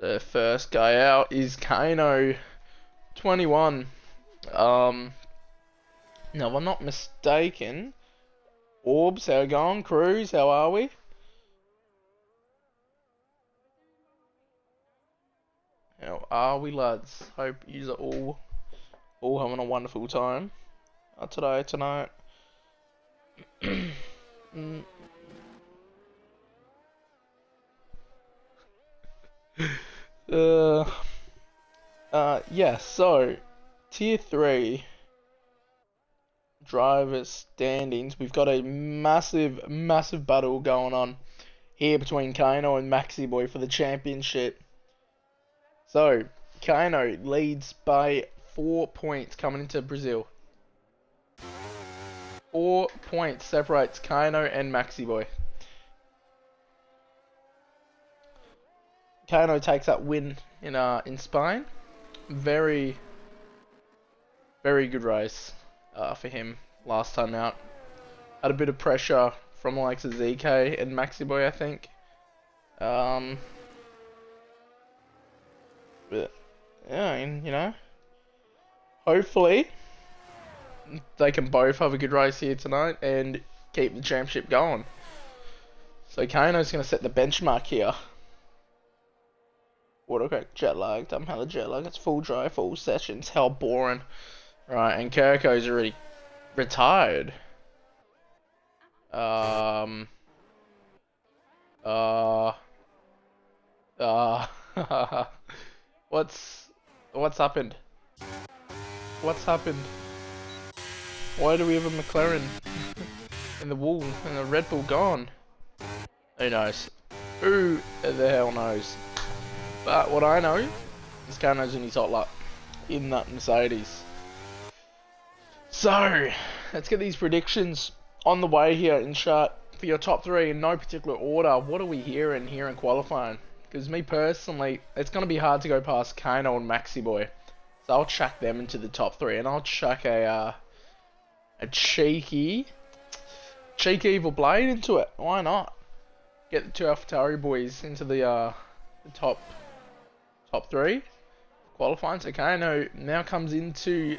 The first guy out is Kano, 21. Now if I'm not mistaken, Orbs, how you going? Cruz, how are we? How are we, lads? Hope you are all having a wonderful time tonight. Mm. Yeah, so tier 3 driver standings. We've got a massive battle going on here between Kano and Maxi Boy for the championship. So, Kano leads by 4 points coming into Brazil. 4 points separates Kano and Maxi Boy. Kano takes that win in Spain. Very good race for him last time out. Had a bit of pressure from the likes of ZK and Maxi Boy, I think. But yeah, and, hopefully they can both have a good race here tonight and keep the championship going. So Kano's going to set the benchmark here. Autocorrect jet lagged. I'm hella jet lagged. It's full drive, full sessions. How boring. Right, and Kirko's already retired. What's happened? What's happened? Why do we have a McLaren in the wall and a Red Bull gone? Who knows? Who the hell knows? But what I know is Kano's in his hot luck in that Mercedes. So, let's get these predictions on the way here in shot for your top 3 in no particular order. What are we hearing here in qualifying? Because me personally, it's going to be hard to go past Kano and Maxi Boy. So I'll chuck them into the top 3 and I'll chuck a cheeky Evil Blade into it. Why not? Get the 2 AlphaTauri boys into the top 3 qualifying. So Kano now comes into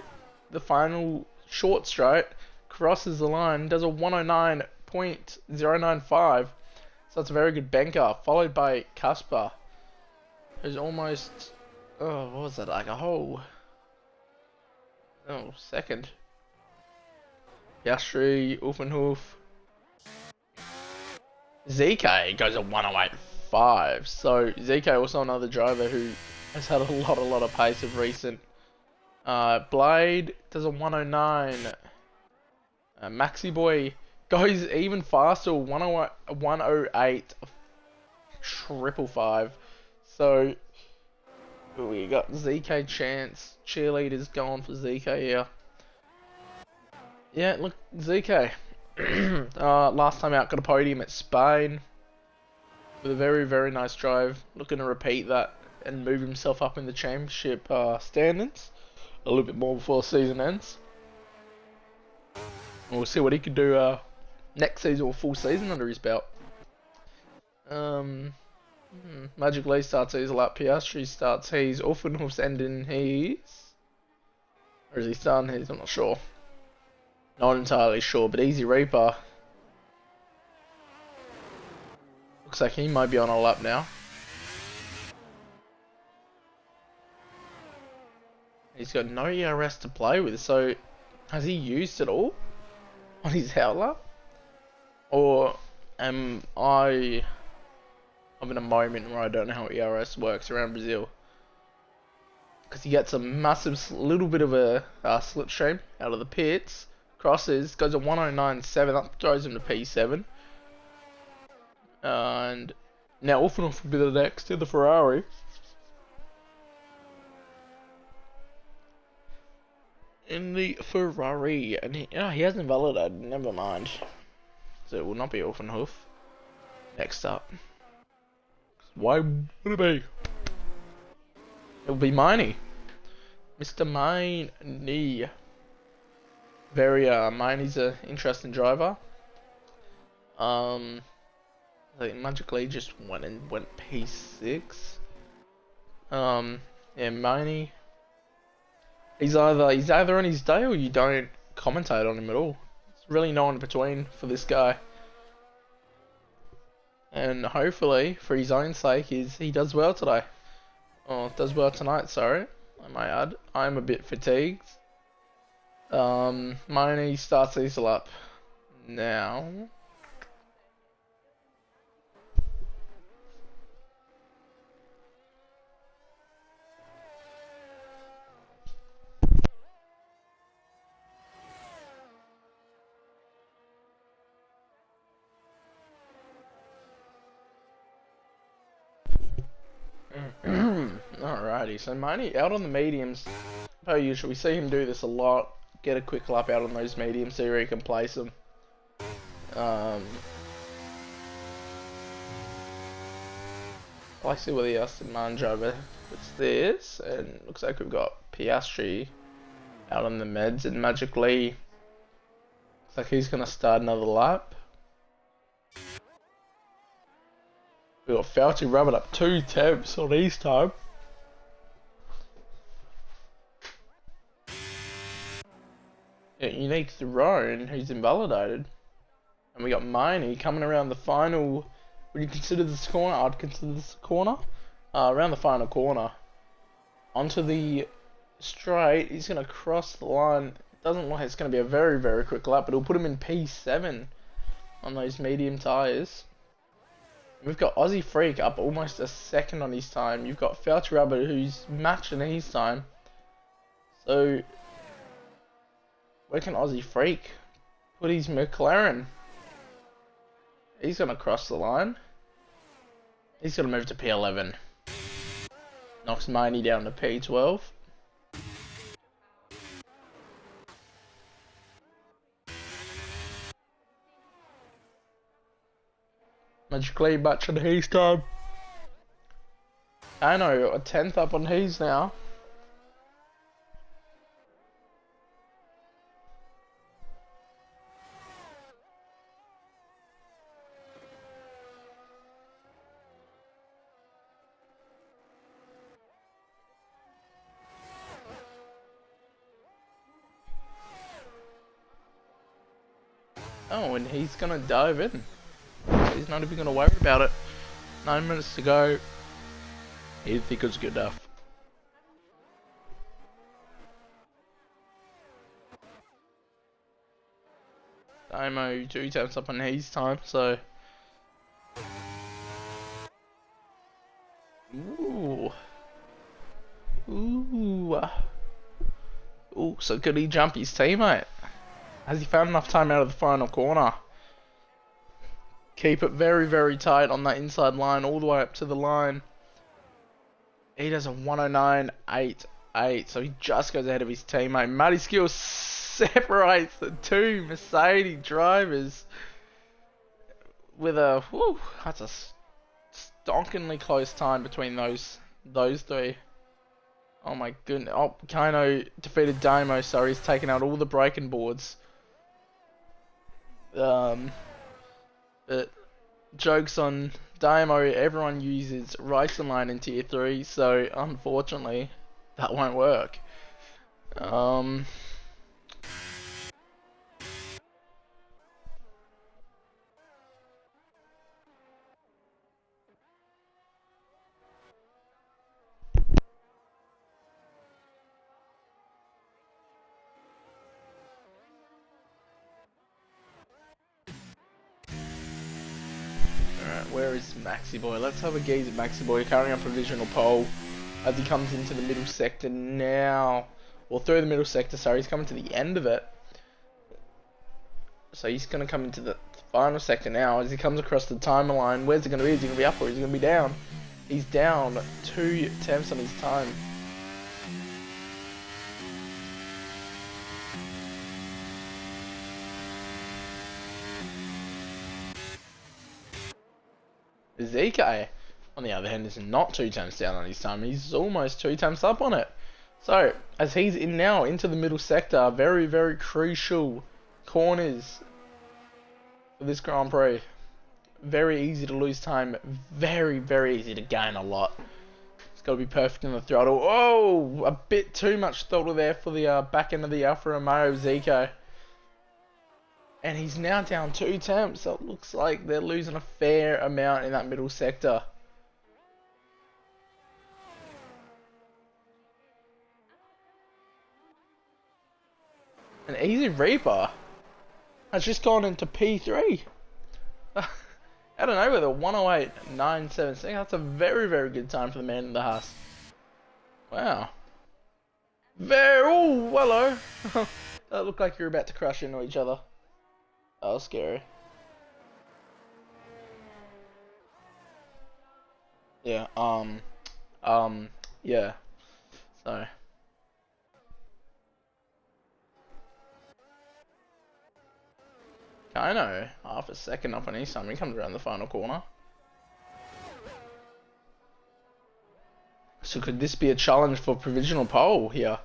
the final short straight, crosses the line, does a 109.095. So that's a very good banker, followed by Kasper, who's almost, what was that, like a whole, second. Yastri, Uffenhof. ZK goes a 108.5. So ZK also another driver who has had a lot of pace of recent. Blade does a 109. Maxi Boy goes even faster, 108.555. So we got ZK chance. Cheerleaders going for ZK here. Yeah, look, ZK. Last time out got a podium at Spain with a very nice drive. Looking to repeat that and move himself up in the championship standings a little bit more before the season ends. We'll see what he can do next season or full season under his belt. Magic Lee starts his lap. Piastri starts his. Uffenhof's ending his. Or is he starting his? I'm not sure. Not entirely sure, but Easy Reaper looks like he might be on a lap now. He's got no ERS to play with, so has he used it all on his howler? Or am I having a moment where I don't know how ERS works around Brazil? Because he gets a little bit of a slipstream out of the pits, crosses, goes a 109.7, that throws him to P7. And now Uffenhof will be the next in the Ferrari. In the Ferrari, and he hasn't validated, never mind. So it will not be Uffenhof. Next up. Why would it be? It will be Miney. Mr. Miney. Miney's an interesting driver. I think Magically just went P6. Yeah, Money. He's either on his day or you don't commentate on him at all. There's really no in between for this guy. And hopefully, for his own sake, he does well today. Oh, does well tonight, sorry. I might add. I'm a bit fatigued. Money starts Easel up now. Alrighty, so Money out on the mediums. Per usual, we see him do this a lot. Get a quick lap out on those mediums, see where he can place them. I like to see where the Aston Martin driver puts this, and looks like we've got Piastri out on the meds, and magically looks like he's gonna start another lap. We've got Fauci rubbing up 2 temps on his time. Yeah, unique Throne, who's invalidated. And we got Miney coming around the final. Would you consider this a corner? I'd consider this a corner. Around the final corner. Onto the straight. He's going to cross the line. It doesn't look like it's going to be a very, very quick lap, but it'll put him in P7 on those medium tyres. We've got Aussie Freak up almost a second on his time. You've got Fauci Rabbit who's matching his time. So, where can Aussie Freak put his McLaren? He's going to cross the line. He's going to move to P11. Knocks Miney down to P12. Magically matching his time. I know, a 10th up on his now. Oh, and he's gonna dive in. He's not even gonna worry about it. 9 minutes to go. He didn't think it was good enough. Damo 2 temps up on his time, so. Ooh. Ooh. Ooh, so could he jump his teammate? Has he found enough time out of the final corner? Keep it very, very tight on that inside line, all the way up to the line. He does a 109.88, so he just goes ahead of his teammate. Matty Skill separates the 2 Mercedes drivers with a, whew, that's a stonkingly close time between those 3. Oh my goodness. Oh, Kano defeated Damo, so he's taken out all the braking boards. But jokes on Damo, everyone uses racing line in tier 3, so unfortunately that won't work. Where is Maxi Boy? Let's have a gaze at Maxi Boy carrying a provisional pole as he comes into the middle sector now. Or through the middle sector, sorry, he's coming to the end of it. So he's going to come into the final sector now as he comes across the timeline. Where's he going to be? Is he going to be up or is he going to be down? He's down 2 temps on his time. ZK, on the other hand, is not 2 temps down on his time. He's almost 2 temps up on it. So, as he's in now into the middle sector, very, very crucial corners for this Grand Prix. Very easy to lose time. Very, very easy to gain a lot. got to be perfect in the throttle. Oh, a bit too much throttle there for the back end of the Alfa Romeo Zico. And he's now down 2 temps, so it looks like they're losing a fair amount in that middle sector. An Easy Reaper has just gone into P3. I don't know, with a 108.976. That's a very, very good time for the man in the Haas. Wow. Oh, hello. That looked like you're about to crash into each other. That was scary. Yeah, yeah. So. I know, half a second up on his time, he comes around the final corner. So could this be a challenge for provisional pole here?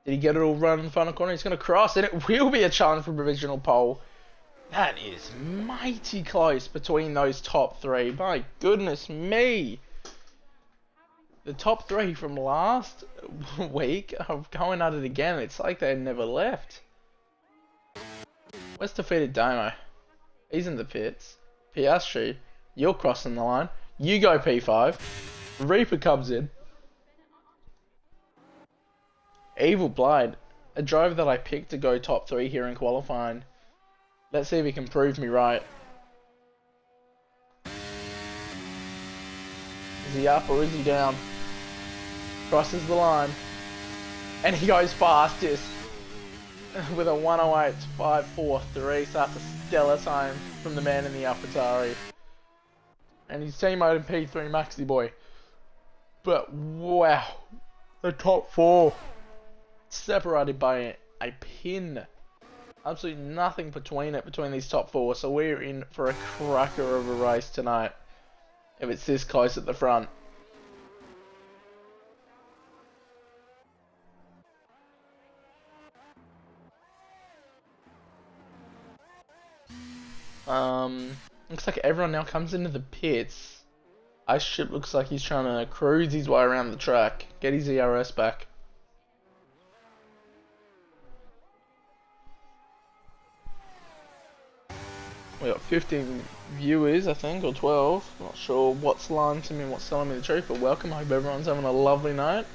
Did he get it all right in the final corner? He's going to cross, and it will be a challenge for provisional pole. That is mighty close between those top three. My goodness me. The top three from last week are going at it again. It's like they never left. Where's defeated Damo? He's in the pits. Piastri, you're crossing the line. You go P5. Reaper comes in. Evil Blind, a driver that I picked to go top 3 here in qualifying. Let's see if he can prove me right. Is he up or is he down? Crosses the line. And he goes fastest. With a 108.543, so that's a stellar time from the man in the AlphaTauri. And his teammate in P3, Maxi Boy. But wow, the top 4 separated by a pin. Absolutely nothing between these top 4. So we're in for a cracker of a race tonight. If it's this close at the front. Looks like everyone now comes into the pits. Ice Ship looks like he's trying to cruise his way around the track, get his ERS back. We got 15 viewers, I think, or 12. Not sure what's lying to me and what's telling me the truth, but welcome. I hope everyone's having a lovely night.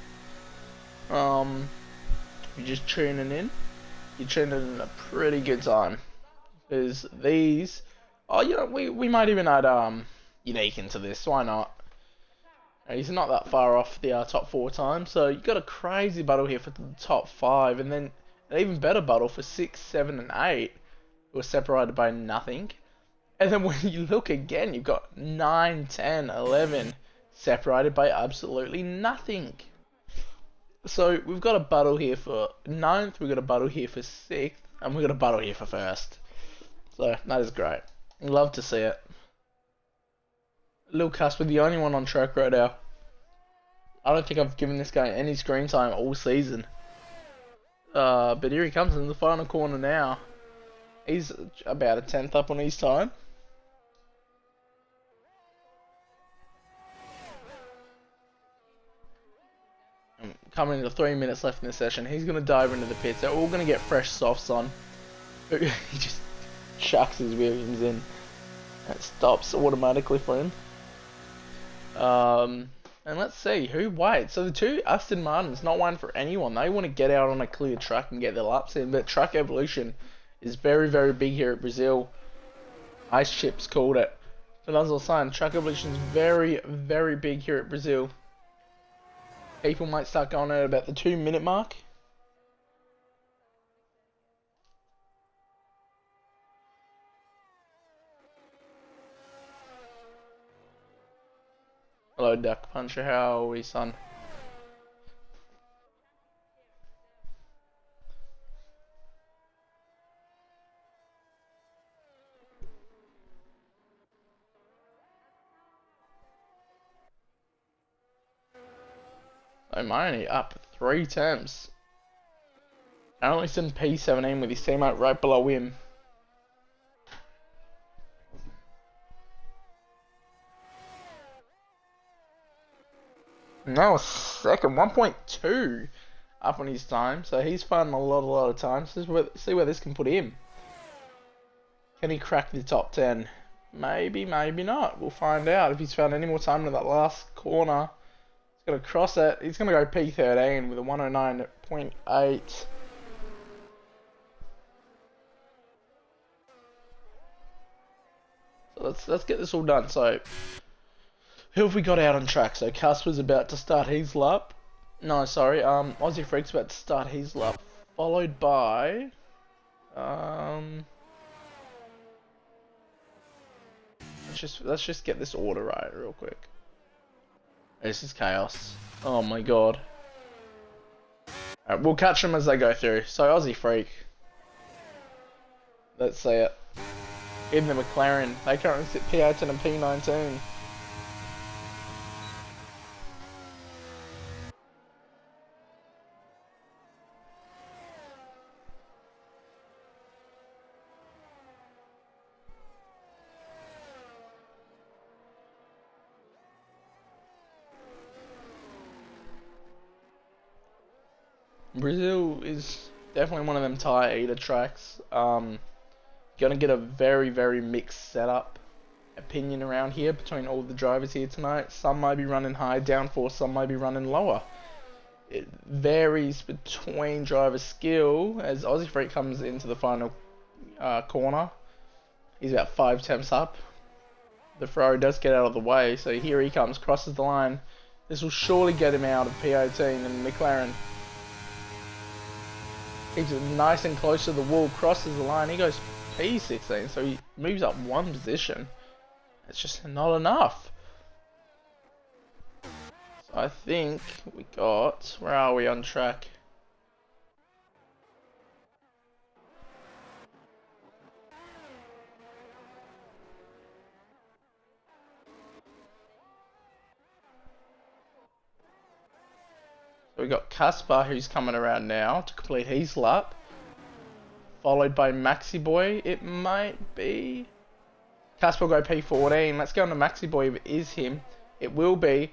You're just tuning in. You're tuning in a pretty good time. Because these, oh, you know, we might even add Unique into this. Why not? He's not that far off the top 4 times, so you got a crazy battle here for the top 5, and then an even better battle for 6, 7, and 8, who are separated by nothing. And then when you look again, you've got 9, 10, 11 separated by absolutely nothing. So we've got a battle here for 9th, we've got a battle here for 6th, and we've got a battle here for 1st. So, that is great. Love to see it. Lil Casper, the only one on track right now. I don't think I've given this guy any screen time all season. But here he comes in the final corner now. He's about a 10th up on his time. Coming into 3 minutes left in the session. He's going to dive into the pits. They're all going to get fresh softs on. He just chucks his Williams in. It stops automatically for him. And let's see who waits. So the 2 Aston Martins not waiting for anyone. They want to get out on a clear track and get their laps in. But track evolution is very, very big here at Brazil. Ice Chips called it. But as I was saying, track evolution is very, very big here at Brazil. People might start going at about the 2-minute mark. Hello, Duck Puncher. How are we, son? O'Mahony up 3 temps. Elliott's in P17 with his teammate right below him. No, second, 1.2 up on his time. So he's finding a lot of time. So see where this can put him. Can he crack the top 10? Maybe, maybe not. We'll find out if he's found any more time in that last corner. He's going to cross it. He's going to go P13 with a 109.8. So let's get this all done. So who have we got out on track? So Casper's about to start his lap. No, sorry. Aussie Freak's about to start his lap, followed by let's just get this order right real quick. This is chaos. Oh my god. Alright, we'll catch them as they go through. So Aussie Freak. Let's see it. In the McLaren. They currently sit P18 and P19. Brazil is definitely one of them tire eater tracks. Gonna get a very mixed setup opinion around here between all the drivers here tonight. Some might be running high downforce, some might be running lower. It varies between driver skill as Aussie Freak comes into the final corner. He's about 5 temps up. The Ferrari does get out of the way, so here he comes, crosses the line. This will surely get him out of P18, and McLaren keeps it nice and close to the wall, crosses the line. He goes P16, so he moves up one position. It's just not enough. So I think we got, where are we on track? So we got Casper, who's coming around now to complete his lap, followed by Maxi Boy. It might be Casper will go P14. Let's go on to Maxi Boy if it is him. It will be.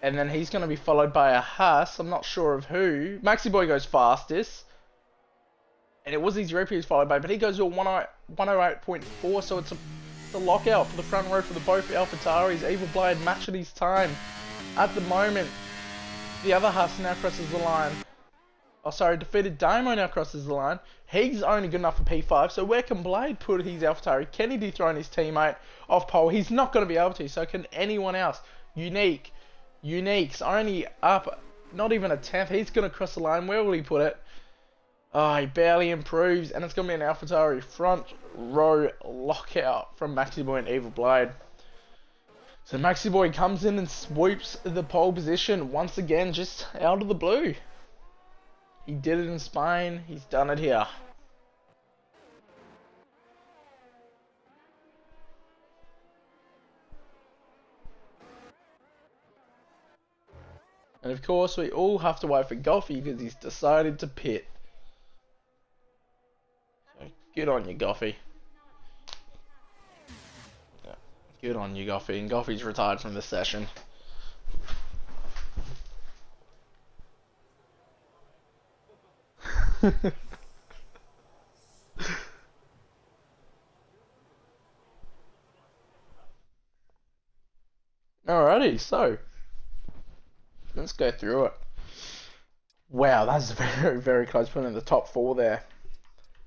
And then he's going to be followed by a Haas. I'm not sure of who. Maxi Boy goes fastest. And it was his rep he was followed by, but he goes to a 108.4, so it's a lockout for the front row for the both AlphaTauris. Evil Blade matching his time. At the moment, the other Haas now crosses the line. Oh, sorry, defeated Damo now crosses the line. He's only good enough for P5, so where can Blade put his AlphaTauri? Can he dethrone his teammate off pole? He's not going to be able to, so can anyone else. Unique's only up, not even a tenth. He's going to cross the line. Where will he put it? Oh, he barely improves, and it's going to be an AlphaTauri front row lockout from Maxi Boy and Evil Blade. So Maxi Boy comes in and swoops the pole position once again, just out of the blue. He did it in Spain, he's done it here. And of course, we all have to wait for Goffy because he's decided to pit. So, good on you, Goffy. Yeah, good on you, Goffy. And Goffy's retired from the session. Alrighty, so let's go through it. Wow, that's very close putting in the top 4 there.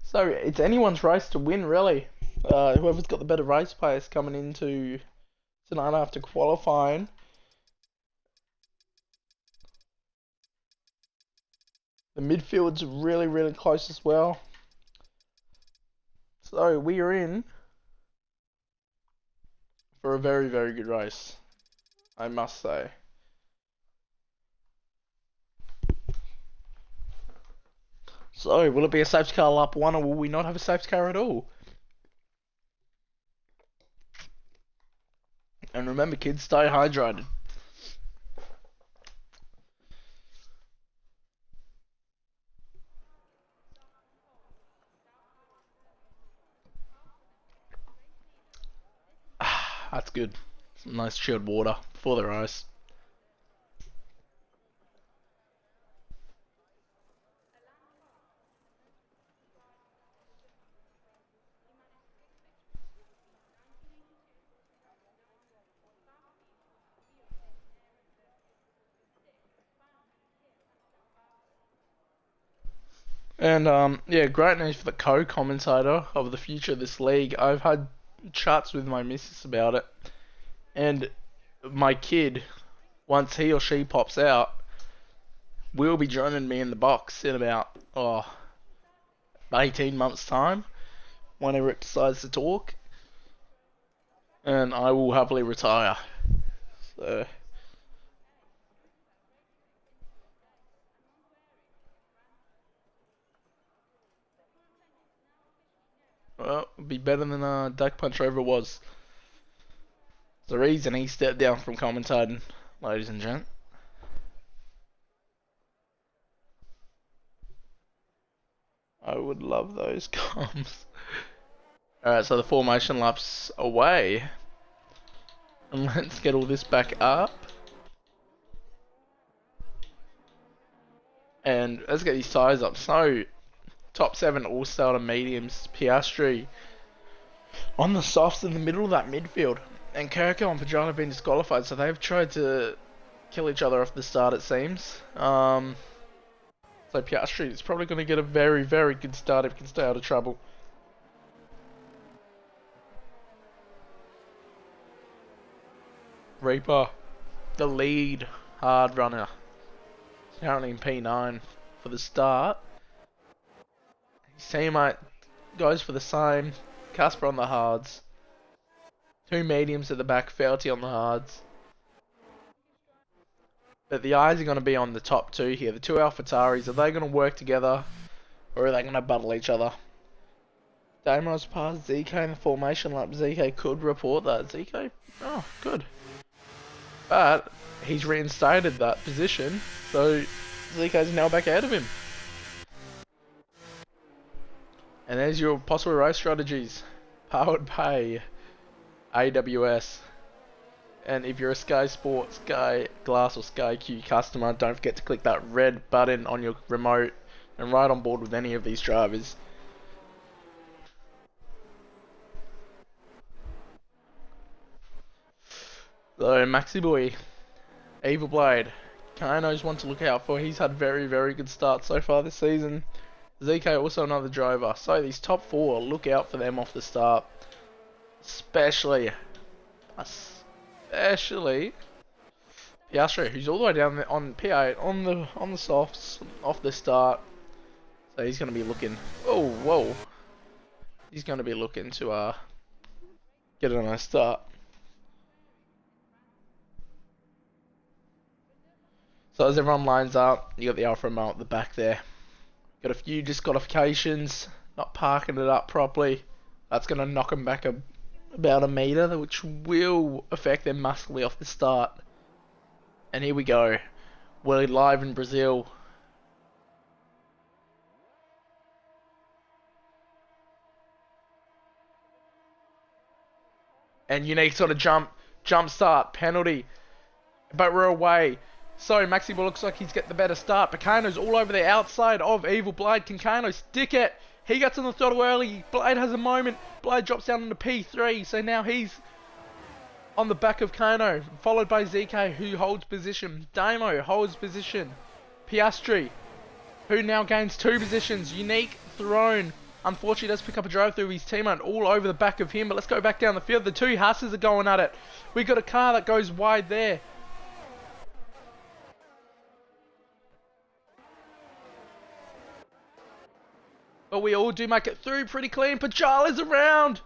So it's anyone's race to win, really. Whoever's got the better race pace coming into tonight after qualifying. The midfield's really close as well. So we are in for a very good race, I must say. So, will it be a safety car lap 1 or will we not have a safety car at all? And remember kids, stay hydrated. That's good. Some nice chilled water before the race. And yeah, great news for the co-commentator of the future of this league. I've had chats with my missus about it, and my kid, once he or she pops out, will be joining me in the box in about 18 months time, whenever it decides to talk, and I will happily retire. So. Well, it'd be better than Duck Punch Rover was. The reason he stepped down from commentating, ladies and gents. I would love those comms. Alright, so the formation lap's away. And let's get all this back up. And let's get these size up. So, top 7 all-star to mediums. Piastri on the softs in the middle of that midfield. And Kirko and Pajano have been disqualified, so they've tried to kill each other off the start, it seems. So Piastri is probably going to get a very, very good start if he can stay out of trouble. Reaper, the lead hard runner, currently in P9 for the start. His teammate goes for the same. Casper on the hards. 2 mediums at the back, Felty on the hards. But the eyes are going to be on the top 2 here. The 2 AlphaTaris, are they going to work together? Or are they going to battle each other? Damo's past ZK in the formation lap. ZK could report that. ZK? Oh, good. But he's reinstated that position, so ZK's now back ahead of him. And there's your possible race strategies. Powered by AWS. And if you're a Sky Sports, Sky Glass or Sky Q customer, don't forget to click that red button on your remote and ride on board with any of these drivers. So Maxi Boy, Evil Blade, Kano's one to look out for. He's had very, very good starts so far this season. ZK also another driver. So these top 4, look out for them off the start. Especially Piastri, who's all the way down there on P8 on the softs off the start. So he's going to be looking. Oh, whoa! He's going to be looking to get a nice start. So as everyone lines up, you got the Alfa Romeo at the back there. Got a few disqualifications, not parking it up properly. That's going to knock them back about a metre, which will affect them massively off the start. And here we go. We're live in Brazil. And unique sort of jump start, penalty. But we're away. So Maxi Boy looks like he's got the better start. Picano's all over the outside of Evil Blade. Can Kano stick it? He gets on the throttle early. Blade has a moment. Blade drops down into P3. So now he's on the back of Kano. Followed by ZK, who holds position. Damo holds position. Piastri, who now gains 2 positions. Unique thrown. Unfortunately, does pick up a drive through his teammate all over the back of him. But let's go back down the field. The 2 Hasses are going at it. We got a car that goes wide there. But we all do make it through pretty clean. Pajala's around!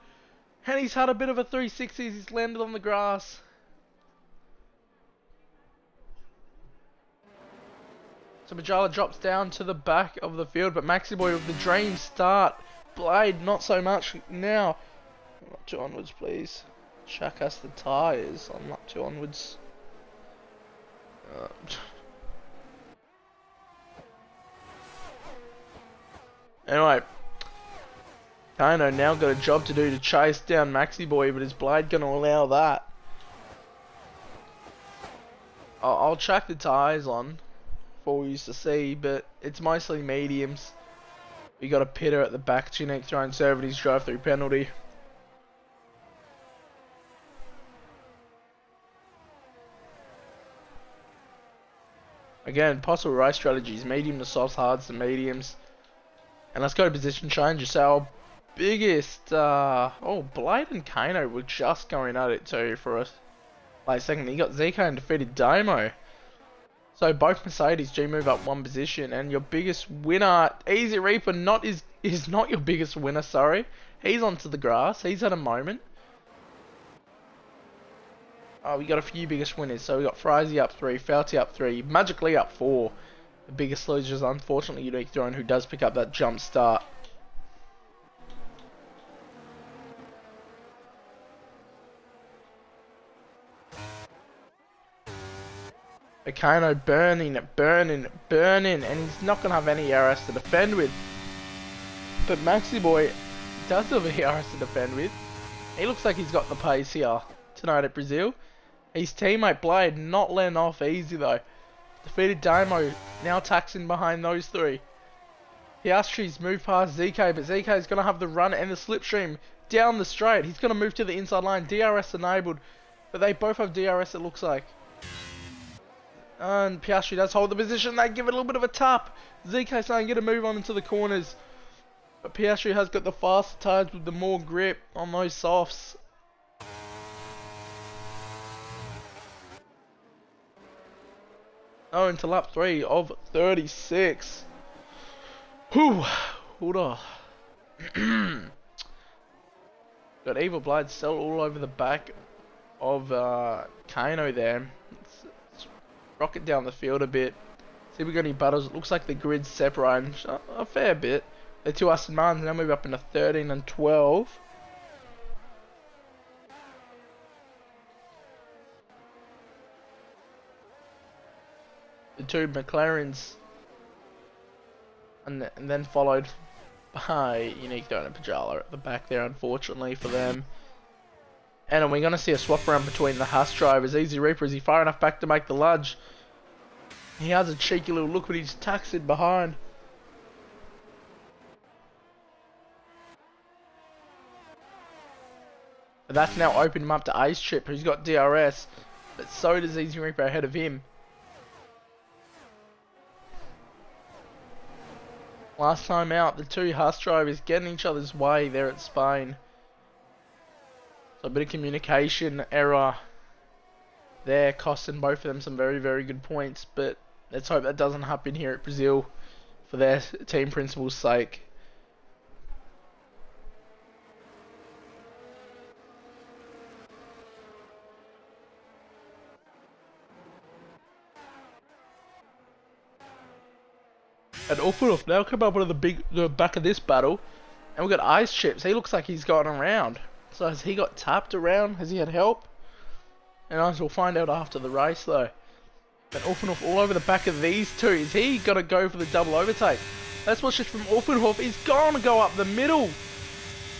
And he's had a bit of a 360 as he's landed on the grass. So Pajala drops down to the back of the field. But Maxi Boy with the dream start. Blade, not so much now. Lap 2 onwards, please. Chuck us the tyres on lap 2 onwards. Anyway, Kano now got a job to do to chase down Maxi Boy, but is Blade going to allow that? I'll chuck the tyres on for you to see, but it's mostly mediums. We got a pitter at the back, Unique throwing Servati's drive-through penalty. Again, possible race strategies, medium to softs, hards to mediums. And let's go to position change. So our biggest, oh, Blade and Kano were just going at it too for us. Like second, you got ZK and defeated Damo. So both Mercedes do move up one position, and your biggest winner, Easy Reaper, is not your biggest winner. Sorry, he's onto the grass. He's had a moment. Oh, we got a few biggest winners. So we got Frizy up 3, Felty up 3, Magically up 4. The biggest losers, unfortunately, Unique Throne, who does pick up that jump start. Kano burning, and he's not going to have any ERS to defend with. But Maxi Boy does have a ERS to defend with. He looks like he's got the pace here tonight at Brazil. His teammate Blade not letting off easy though. Defeated Damo, now taxing behind those three. Piastri's moved past ZK, but ZK is going to have the run and the slipstream down the straight. He's going to move to the inside line, DRS enabled, but they both have DRS it looks like. And Piastri does hold the position, they give it a little bit of a tap. ZK saying get to move on into the corners. But Piastri has got the faster tires with the more grip on those softs. Oh, into lap 3 of 36. Whew. Hold on. Got Evil Blade still all over the back of Kano there. Let's rocket down the field a bit. See if we got any battles. It looks like the grid's separating a fair bit. The two Aston Martins now move up into 13 and 12. The two McLarens, and then followed by Unique Donut Pajala at the back there, unfortunately for them. And we're going to see a swap around between the Haas drivers. Easy Reaper, is he far enough back to make the lunge? He has a cheeky little look, but he's taxied behind. But that's now opened him up to Ace Chip, who's got DRS, but so does Easy Reaper ahead of him. Last time out, the two Haas drivers getting each other's way there at Spain. So a bit of communication error there, costing both of them some very, very good points. But let's hope that doesn't happen here at Brazil for their team principal's sake. And Ulfanov now come up with the back of this battle, and we've got Ice Chips. He looks like he's gone around. So has he got tapped around? Has he had help? And I will find out after the race though. But Ulfanov all over the back of these two. Is he gonna go for the double overtake? Let's watch this from Ulfanov. He's gonna go up the middle.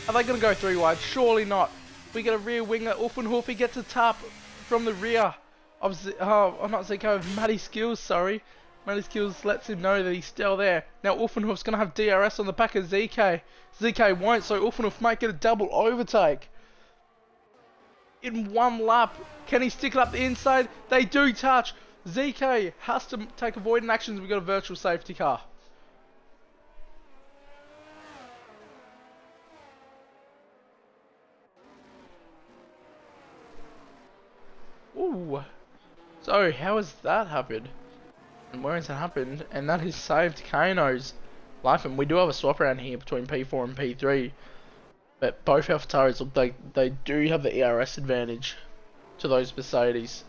Are they gonna go 3 wide? Surely not. We get a rear winger. Ulfanov, he gets a tap from the rear of I'm not ZK, of Matty Skills, sorry. Matty Skills lets him know that he's still there. Now Ulfanhov's going to have DRS on the back of ZK. ZK won't, so Ulfanov might get a double overtake. In one lap, can he stick it up the inside? They do touch. ZK has to take avoidance actions. We've got a virtual safety car. Ooh. So, how has that happened? And where has that happened? And that has saved Kano's life. And we do have a swap around here between P4 and P3. But both AlphaTauris look like they do have the ERS advantage to those Mercedes.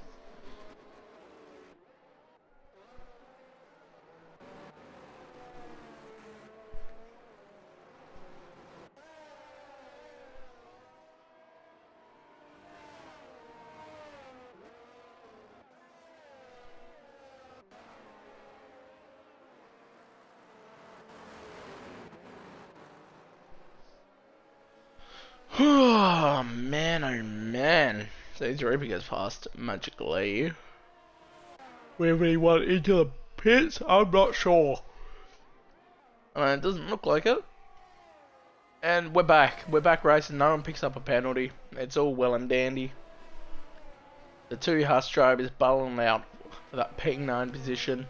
Oh man. So his Reaper gets past magically. Whether he went into the pits, I'm not sure. It doesn't look like it. And we're back. We're back racing. No one picks up a penalty. It's all well and dandy. The two Haas drivers battling out for that P9 position.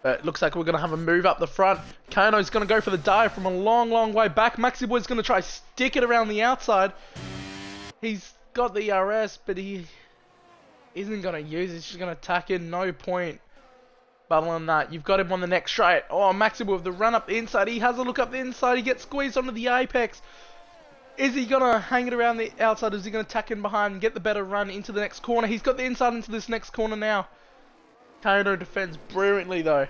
But it looks like we're going to have a move up the front. Kano's going to go for the dive from a long, long way back. Maxi Boy's going to try stick it around the outside. He's got the ERS, but he isn't going to use it. He's just going to attack in. No point. But other than that, you've got him on the next straight. Oh, Maxi Boy with the run up the inside. He has a look up the inside. He gets squeezed onto the apex. Is he going to hang it around the outside? Is he going to tack in behind and get the better run into the next corner? He's got the inside into this next corner now. Kano defends brilliantly though.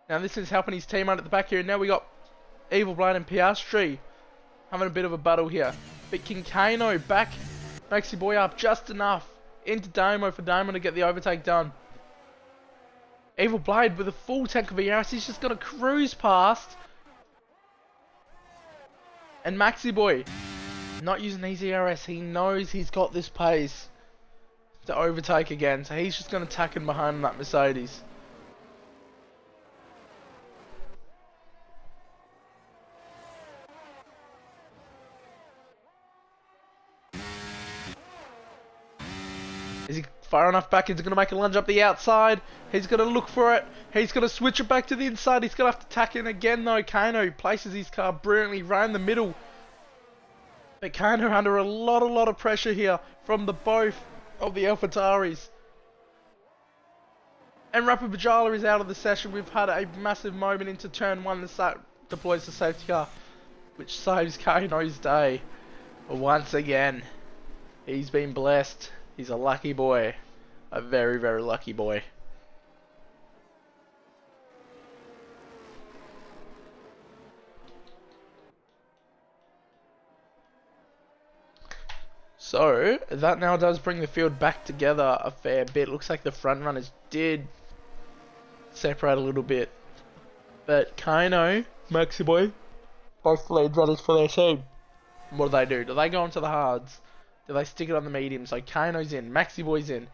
Now this is helping his team out at the back here. And now we got Evil Blade and Piastri having a bit of a battle here. But can Kano back Maxi Boy up just enough into Damo for Damo to get the overtake done. Evil Blade with a full tank of ERS. He's just going to cruise past. And Maxi Boy not using his ERS. He knows he's got this pace to overtake again, so he's just going to tack in behind that Mercedes. Is he far enough back? He's going to make a lunge up the outside. He's going to look for it. He's going to switch it back to the inside. He's going to have to tack in again though. Kano places his car brilliantly right in the middle. But Kano under a lot of pressure here from the both of the AlphaTauris. And Rapid Bajala is out of the session. We've had a massive moment into turn 1 that deploys the safety car, which saves Kano's day. Once again, he's been blessed. He's a lucky boy. A very, very lucky boy. So, that now does bring the field back together a fair bit. Looks like the front runners did separate a little bit. But Kano, Maxi Boy, both lead runners for their team. What do? Do they go into the hards? Do they stick it on the mediums? So Kano's in, Maxi Boy's in.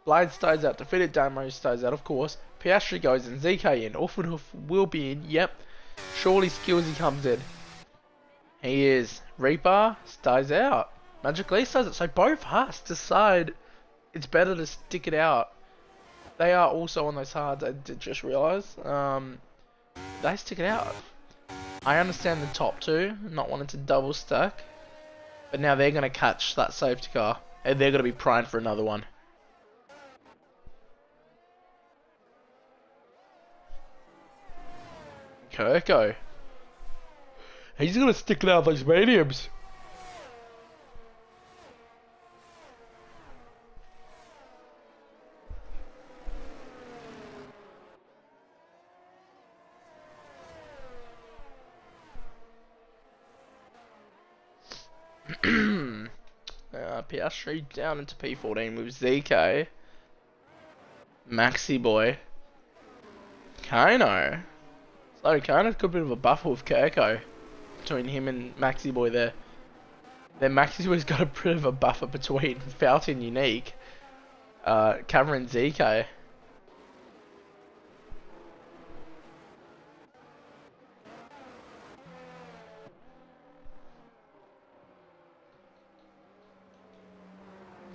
Blade stays out, Defeated Damo stays out, of course. Piastri goes in, ZK in, Orphanhoof will be in, yep. Surely Skillsy comes in. He is. Reaper stays out. Magic Lee stays out. So both has decide it's better to stick it out. They are also on those hards, I did just realise. They stick it out. I understand the top two, not wanting to double stack. But now they're going to catch that safety car. And they're going to be primed for another one. Kirko. He's going to stick it out those mediums. Piastri down into P14 with ZK. Maxi Boy. Kano. So Kano's got a bit of a buffer with Kirko between him and Maxi Boy there. Then Maxi Boy's got a bit of a buffer between Falcon Unique, Cameron ZK.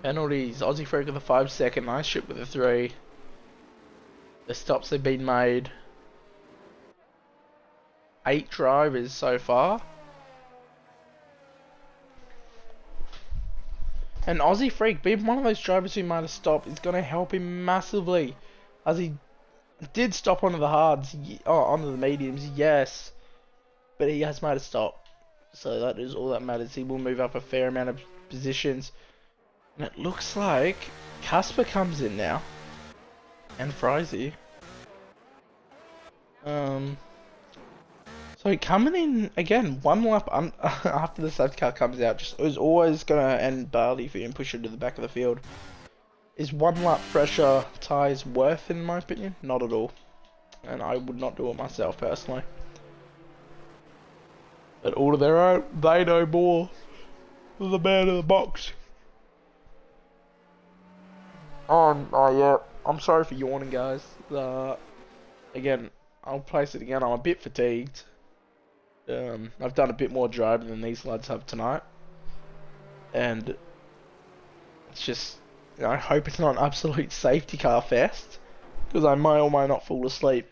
Penalties, Aussie Freak with a 5-second, nice ship with a 3. The stops have been made. 8 drivers so far. And Aussie Freak, being one of those drivers who might have stopped, is going to help him massively. As he did stop onto the hards, onto the mediums, yes. But he has made a stop. So that is all that matters. He will move up a fair amount of positions. And it looks like Casper comes in now. And Frizy. So coming in, again, one lap after the safety car comes out, just is always going to end badly for you and push you to the back of the field. Is 1 lap pressure tyres worth it in my opinion? Not at all. And I would not do it myself personally. But all of their own, they know more than the man in the box. Oh yeah, I'm sorry for yawning guys. Again, I'll place it again, I'm a bit fatigued. I've done a bit more driving than these lads have tonight. And it's just, I hope it's not an absolute safety car fest. because I may or may not fall asleep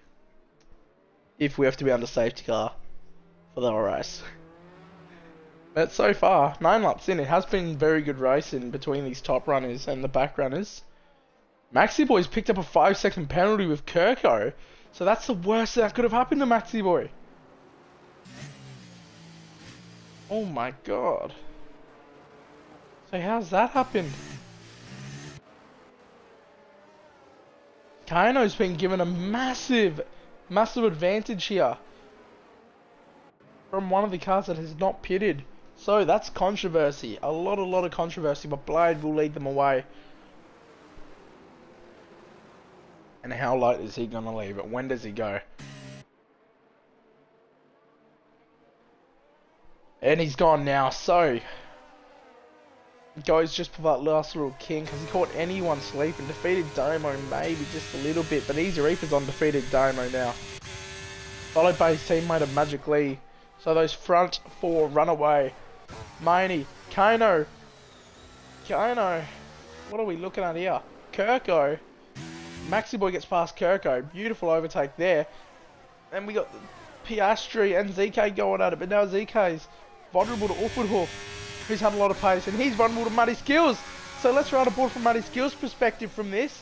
if we have to be under safety car for the race. But so far, 9 laps in, it has been very good racing between these top runners and the back runners. Maxi Boy's picked up a 5-second penalty with Kirko, so that's the worst that could have happened to Maxi Boy. Oh my god. So how's that happened? Kaino's been given a massive advantage here from one of the cars that has not pitted. So that's controversy. A lot of controversy, but Blade will lead them away. And how late is he going to leave it? When does he go? And he's gone now, so goes just for that last little king. Has he caught anyone sleeping? Defeated Domo maybe just a little bit, but Easy Reaper's on defeated Domo now. Followed by his teammate of Magic Lee. So those front four run away. Miney, Kaino. What are we looking at here? Kirko. Maxi Boy gets past Kirko. Beautiful overtake there. And we got Piastri and ZK going at it, but now ZK's vulnerable to Awkward Hoof, who's had a lot of pace, and he's vulnerable to Muddy Skills. So let's ride aboard from Muddy Skills' perspective from this.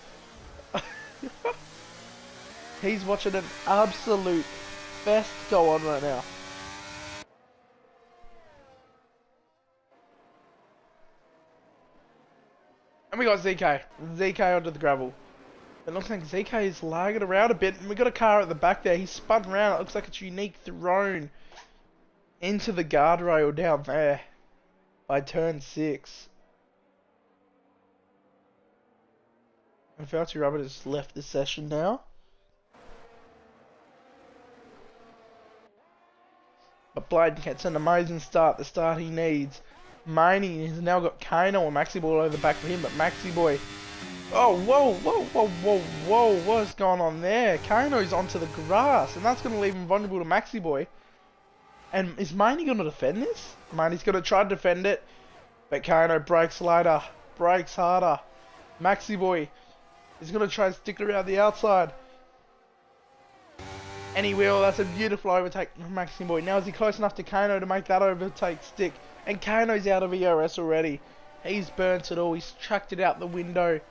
He's watching an absolute fest go on right now. And we got ZK. ZK onto the gravel. It looks like ZK is lagging around a bit, and we got a car at the back there. He's spun around. It looks like it's unique thrown into the guardrail down there by turn 6. And Fauci Rabbit has left the session now. But Blade gets an amazing start, the start he needs. Maney has now got Kano and Maxi Boy over the back of him, but Maxi Boy... Oh, whoa, what's going on there? Kano's onto the grass, and that's going to leave him vulnerable to Maxi Boy. And is Maney going to defend this? Maney's going to try to defend it, but Kano brakes later, brakes harder. Maxi Boy is going to try and stick around the outside. And he will. That's a beautiful overtake from Maxi Boy. Now is he close enough to Kano to make that overtake stick? And Kano's out of ERS already. He's burnt it all. He's chucked it out the window.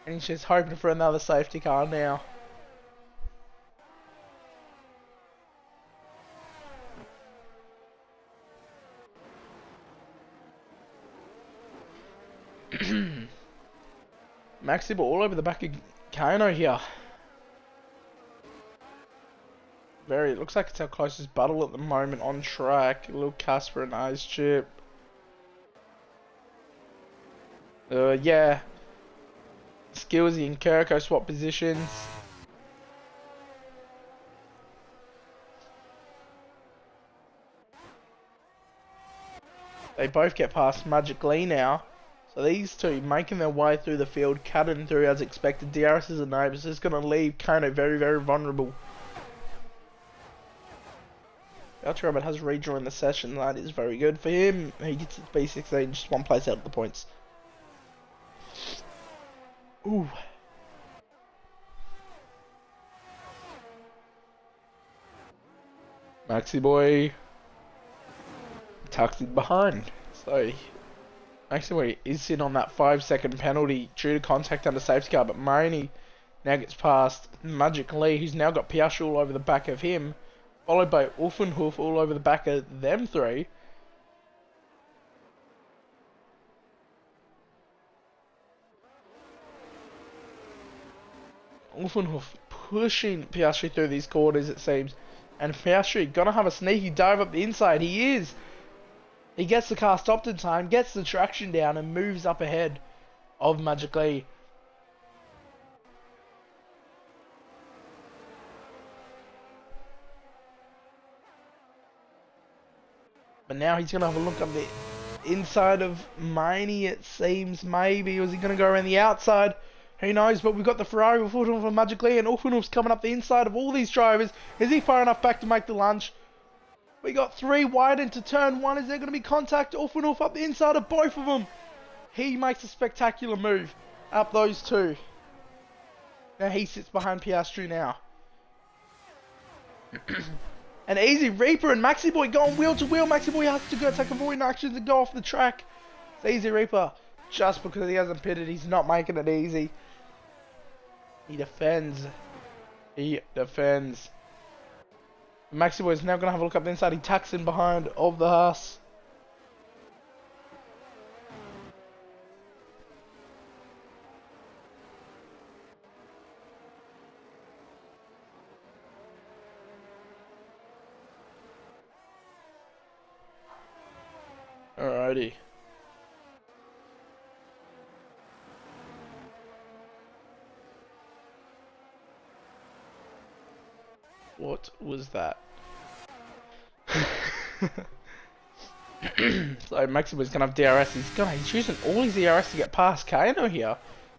And he's just hoping for another safety car now. Maxi Boy all over the back of Kano here. It looks like it's our closest battle at the moment on track. A little Casper and Ice Chip. Yeah. Skillsy and Kirko swap positions. They both get past Magic Lee now. So these two making their way through the field, cutting through as expected. DRS is a no, but it's just going to leave Kano very, very vulnerable. Ultra Rabbit has rejoined the session. That is very good for him. He gets his B16, just one place out of the points. Ooh. Maxi Boy tucked it behind. So Maxi Boy is sitting on that 5-second penalty due to contact under safety car, but Maroney now gets past Magic Lee, who's now got Piastri all over the back of him, followed by Uffenhoof all over the back of them three. Uffenhoof pushing Piastri through these quarters, it seems. And Piastri gonna have a sneaky dive up the inside. He is. He gets the car stopped in time, gets the traction down, and moves up ahead of Magic Lee. But now he's gonna have a look up the inside of Maney, it seems, maybe. Or is he gonna go around the outside? Who knows, but we've got the Ferrari with Uffenhoof and Magic Lee, and Uffenhoof's coming up the inside of all these drivers. Is he far enough back to make the lunge? We got 3 wide into turn 1. Is there going to be contact? Uffenhoof up the inside of both of them. He makes a spectacular move up those two. Now he sits behind Piastri now. An easy Reaper and Maxi Boy going wheel to wheel. Maxi Boy has to go take avoiding action to go off the track. It's easy Reaper. Just because he hasn't pitted, he's not making it easy. He defends. He defends. Maxi Boy is now going to have a look up the inside. He tacks in behind of the Haas. Alrighty. What was that? So Maximus gonna have DRS. He's using all his DRS to get past Kano here.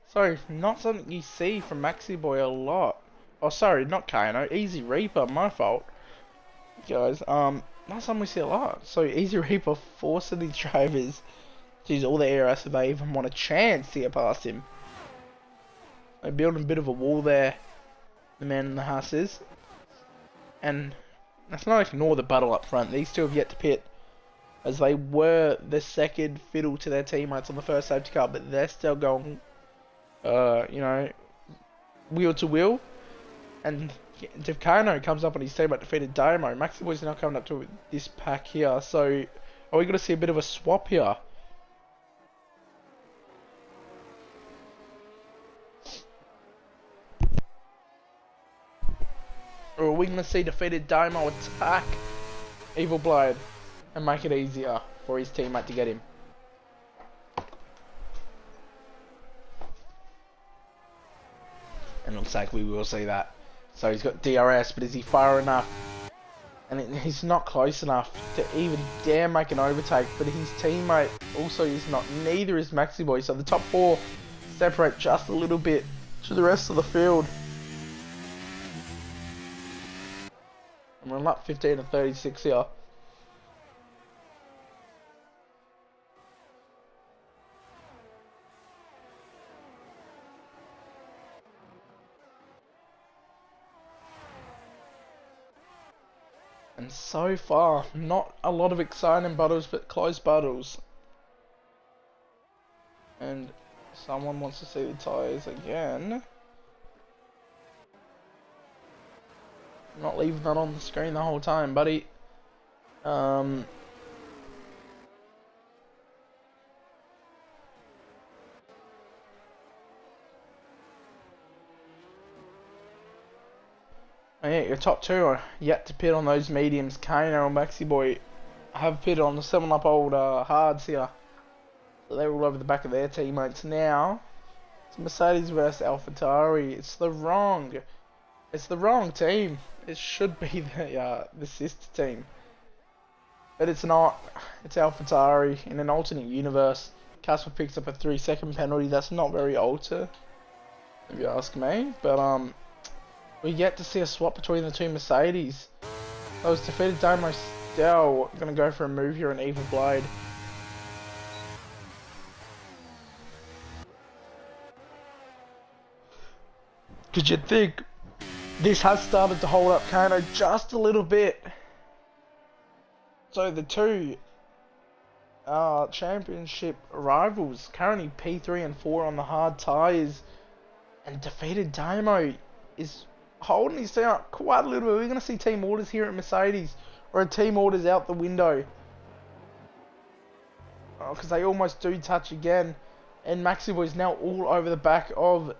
So not something you see from Maxi Boy a lot. Oh, sorry, not Kano. Easy Reaper, my fault, guys. Not something we see a lot. So Easy Reaper forcing these drivers to use all the DRS if they even want a chance to get past him. They're building a bit of a wall there. The man in the Haas is. And let's not ignore the battle up front. These two have yet to pit, as they were the second fiddle to their teammates on the first safety car, but they're still going, you know, wheel to wheel. And if Kano comes up on his teammate defeated Damo, Maxi Boy's now coming up to this pack here. So are we going to see a bit of a swap here? Or are we going to see defeated Damo attack Evil Blade and make it easier for his teammate to get him? And it looks like we will see that. So he's got DRS, but is he far enough? And he's not close enough to even dare make an overtake, but his teammate also is not. Neither is Maxi Boy, so the top four separate just a little bit to the rest of the field. And we're on lap 15 and 36 here. And so far, not a lot of exciting battles, but close battles. And someone wants to see the tyres again. I'm not leaving that on the screen the whole time, buddy. Yeah, your top two are yet to pit on those mediums. Kano and Maxi Boy have pitted on the 7-up old hards here. So they're all over the back of their teammates now. It's Mercedes versus AlphaTauri. It's the wrong team. It should be the sister team. But it's not. It's AlphaTauri in an alternate universe. Casper picks up a 3-second penalty. That's not very alter, if you ask me. But we get to see a swap between the two Mercedes. Those defeated Damo still gonna go for a move here on Evil Blade. Cause you'd think this has started to hold up Kano just a little bit. So the two championship rivals currently P3 and 4 on the hard tyres, and defeated Damo is holding his team up quite a little bit. We're going to see team orders here at Mercedes, or a team orders out the window. Because they almost do touch again. And Maxi Boy is now all over the back of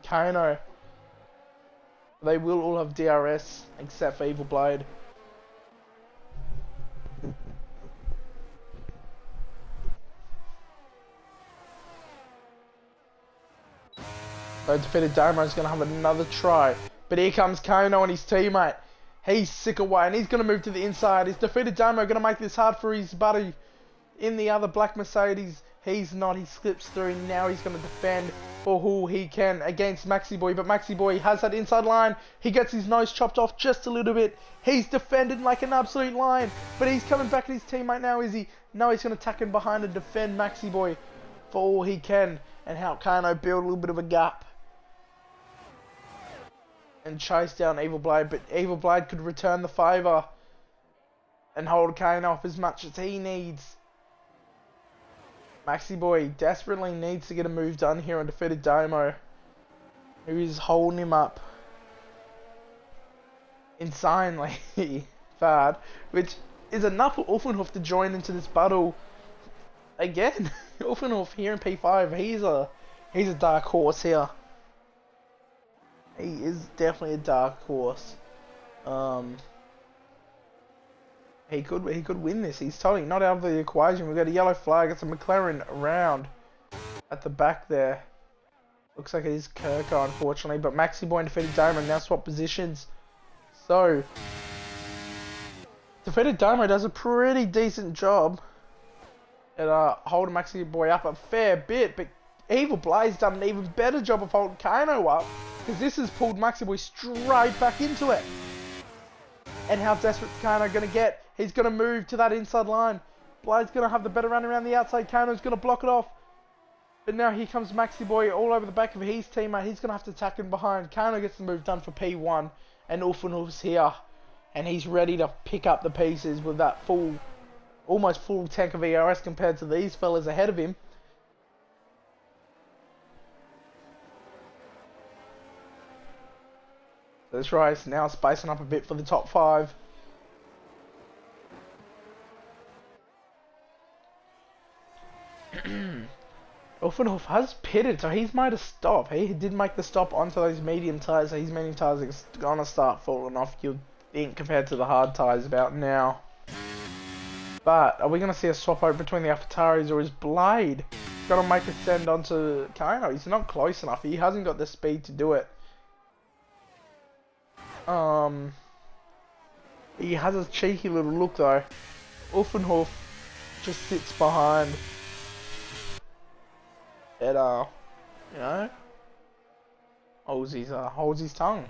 Kano. They will all have DRS, except for Evil Blade. So defeated Damo is going to have another try. But here comes Kano and his teammate. He's sick away and he's going to move to the inside. His defeated Damo going to make this hard for his buddy in the other black Mercedes. He's not. He slips through. Now he's going to defend for who he can against Maxi Boy. But Maxi Boy has that inside line. He gets his nose chopped off just a little bit. He's defended like an absolute lion. But he's coming back at his teammate now, is he? No, he's going to tack in behind and defend Maxi Boy for all he can and help Kano build a little bit of a gap. and chase down Evil Blade, but Evil Blade could return the favour and hold Kano off as much as he needs. Maxi Boy desperately needs to get a move done here on defeated Domo, who is holding him up insanely bad, which is enough for Uffenhoff to join into this battle again. Uffenhoff here in P5, he's a dark horse here. He is definitely a dark horse. He could win this. He's totally not out of the equation. We've got a yellow flag. It's a McLaren around at the back there. Looks like it is Kirko, unfortunately. But Maxi Boy and defeated Damo now swap positions. So, defeated Damo does a pretty decent job at holding Maxi Boy up a fair bit. But Evil Blade's done an even better job of holding Kano up, because this has pulled Maxi Boy straight back into it. And how desperate is Kano going to get? He's going to move to that inside line. Blade's going to have the better run around the outside. Kano's going to block it off. But now here comes Maxi Boy all over the back of his teammate. He's going to have to attack him behind. Kano gets the move done for P1. And Uffenhoff's here. And he's ready to pick up the pieces with that almost full tank of ERS compared to these fellas ahead of him. This race now spacing up a bit for the top 5. Uffenhoff has pitted, so he's made a stop. He did make the stop onto those medium tyres, so his medium tyres are going to start falling off, you'd think, compared to the hard tyres about now. But are we going to see a swap out between the AlphaTaris, or is Blade going to make a send onto Kano? He's not close enough. He hasn't got the speed to do it. He has a cheeky little look though. Uffenhoff just sits behind and you know, holds his tongue.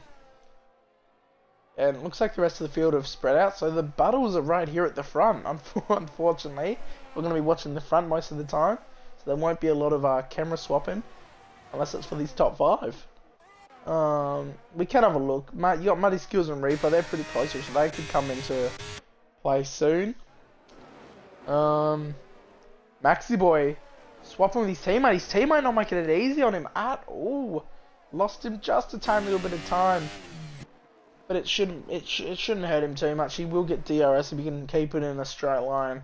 And it looks like the rest of the field have spread out, so the battles are right here at the front. Unfortunately, we're going to be watching the front most of the time, so there won't be a lot of camera swapping unless it's for these top 5. We can have a look. You got Muddy Skills and Reaper, they're pretty close, so they could come into play soon. Maxi Boy swapping with his teammate not making it easy on him at all. Lost him just a tiny little bit of time. But it shouldn't hurt him too much. He will get DRS if he can keep it in a straight line.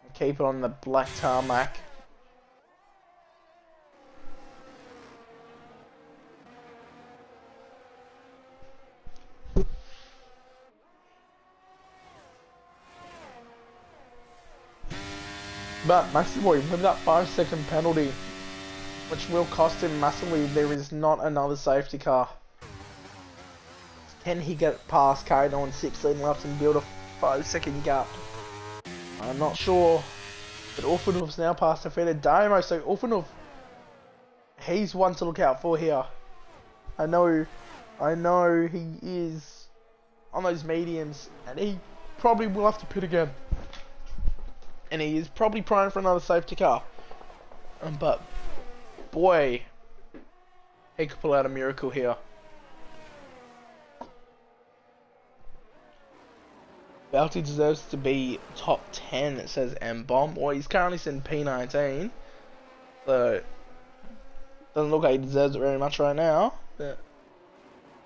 And keep it on the black tarmac. But Maxi Boy with that 5-second penalty, which will cost him massively, there is not another safety car. Can he get past Kano on 16 laps and build a 5-second gap? I'm not sure. But Uffenhoff's now past defeated Damo, so Uffenhoff, he's one to look out for here. I know he is on those mediums, and he probably will have to pit again. And he is probably prone for another safety car. But, boy, he could pull out a miracle here. Bounty deserves to be top 10, it says M-Bomb. Well, he's currently sitting P19. So, doesn't look like he deserves it very much right now. But,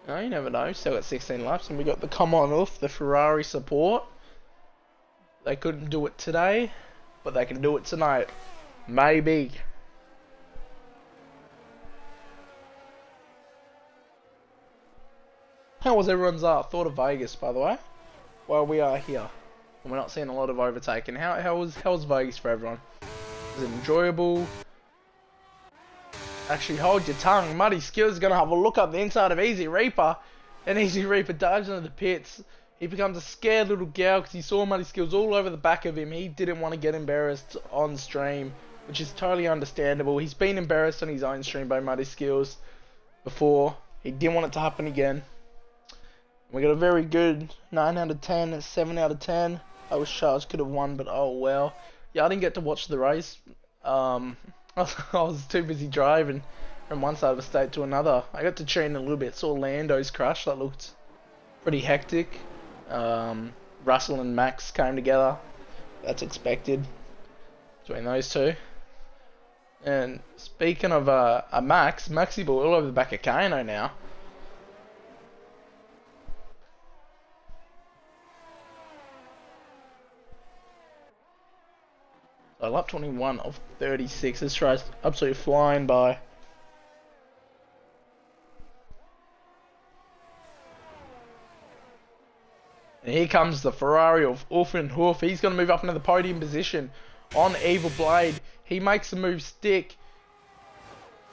you never know. Still got 16 laps. And we got the Commonwealth, the Ferrari support. They couldn't do it today, but they can do it tonight. Maybe. How was everyone's thought of Vegas, by the way? While we are here, and we're not seeing a lot of overtaking. How was Vegas for everyone? Was it enjoyable? Actually, hold your tongue. Muddy Skills is gonna have a look up the inside of Easy Reaper, and Easy Reaper dives into the pits. He becomes a scared little gal because he saw Muddy Skills all over the back of him. He didn't want to get embarrassed on stream, which is totally understandable. He's been embarrassed on his own stream by Muddy Skills before. He didn't want it to happen again. We got a very good 9 out of 10, 7 out of 10. I wish Charles could have won, but oh well. Yeah, I didn't get to watch the race. I was too busy driving. from one side of the state to another. I got to tune a little bit, saw Lando's crash, that looked pretty hectic. Russell and Max came together, that's expected between those two. And speaking of a Maxi Ball all over the back of Kano now. So lap 21 of 36. This tries absolutely flying by. And here comes the Ferrari of Hoof. He's going to move up into the podium position on Evil Blade. He makes the move stick.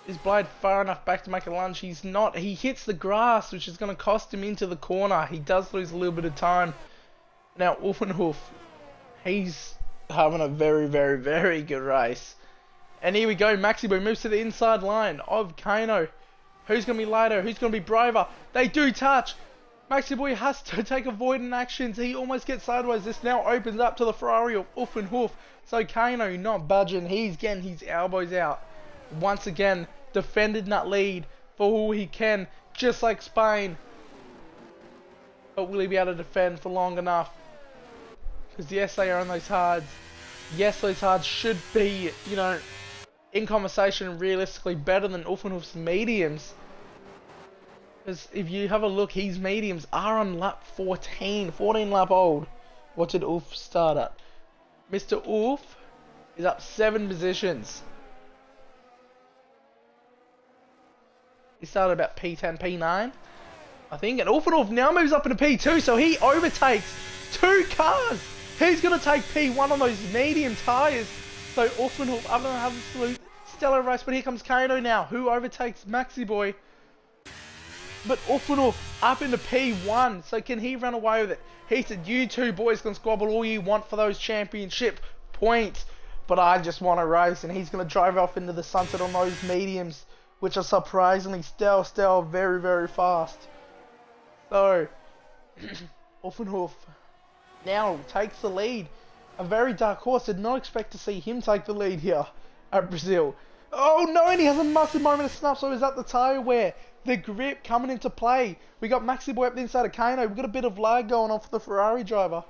Is Blade far enough back to make a lunge? He's not. He hits the grass, which is going to cost him into the corner. He does lose a little bit of time. Now, Hoof, he's having a very, very, very good race. And here we go. Maxi Boy moves to the inside line of Kano. Who's going to be later? Who's going to be braver? They do touch. Maxi Boy has to take avoidant actions. He almost gets sideways. This now opens up to the Ferrari of Hoof. So Kano not budging. He's getting his elbows out. Once again, defended that lead for all he can, just like Spain. But will he be able to defend for long enough? Because yes, they are on those hards. Yes, those hards should be, you know, in conversation realistically better than Hoof's mediums. Because if you have a look, his mediums are on lap 14 lap old. What did Oof start at? Mr. Oof is up 7 positions. He started about P10, P9, I think. And Oof now moves up into P2, so he overtakes 2 cars. He's going to take P1 on those medium tyres. So Oof up and have an absolute stellar race. But here comes Kano now, who overtakes Maxi Boy. But Oof up into P1, so can he run away with it? He said, you two boys can squabble all you want for those championship points, but I just want to race. And he's going to drive off into the sunset on those mediums, which are surprisingly still very, very fast. So, Hoof now takes the lead. A very dark horse. Did not expect to see him take the lead here at Brazil. Oh no, and he has a massive moment of snap, so is that the tyre wear? The grip coming into play. We got Maxi Boy up the inside of Kano. We've got a bit of lag going on for the Ferrari driver.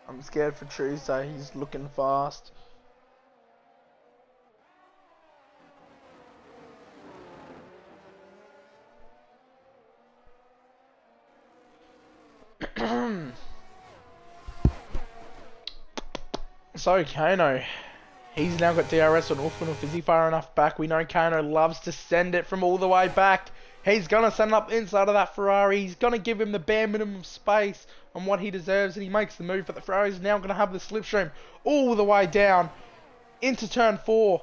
I'm scared for Tuesday. He's looking fast. So Kano, he's now got DRS on Hoof. Is he far enough back? We know Kano loves to send it from all the way back. He's going to send it up inside of that Ferrari. He's going to give him the bare minimum space on what he deserves, and he makes the move. But the Ferrari is now going to have the slipstream all the way down into turn 4.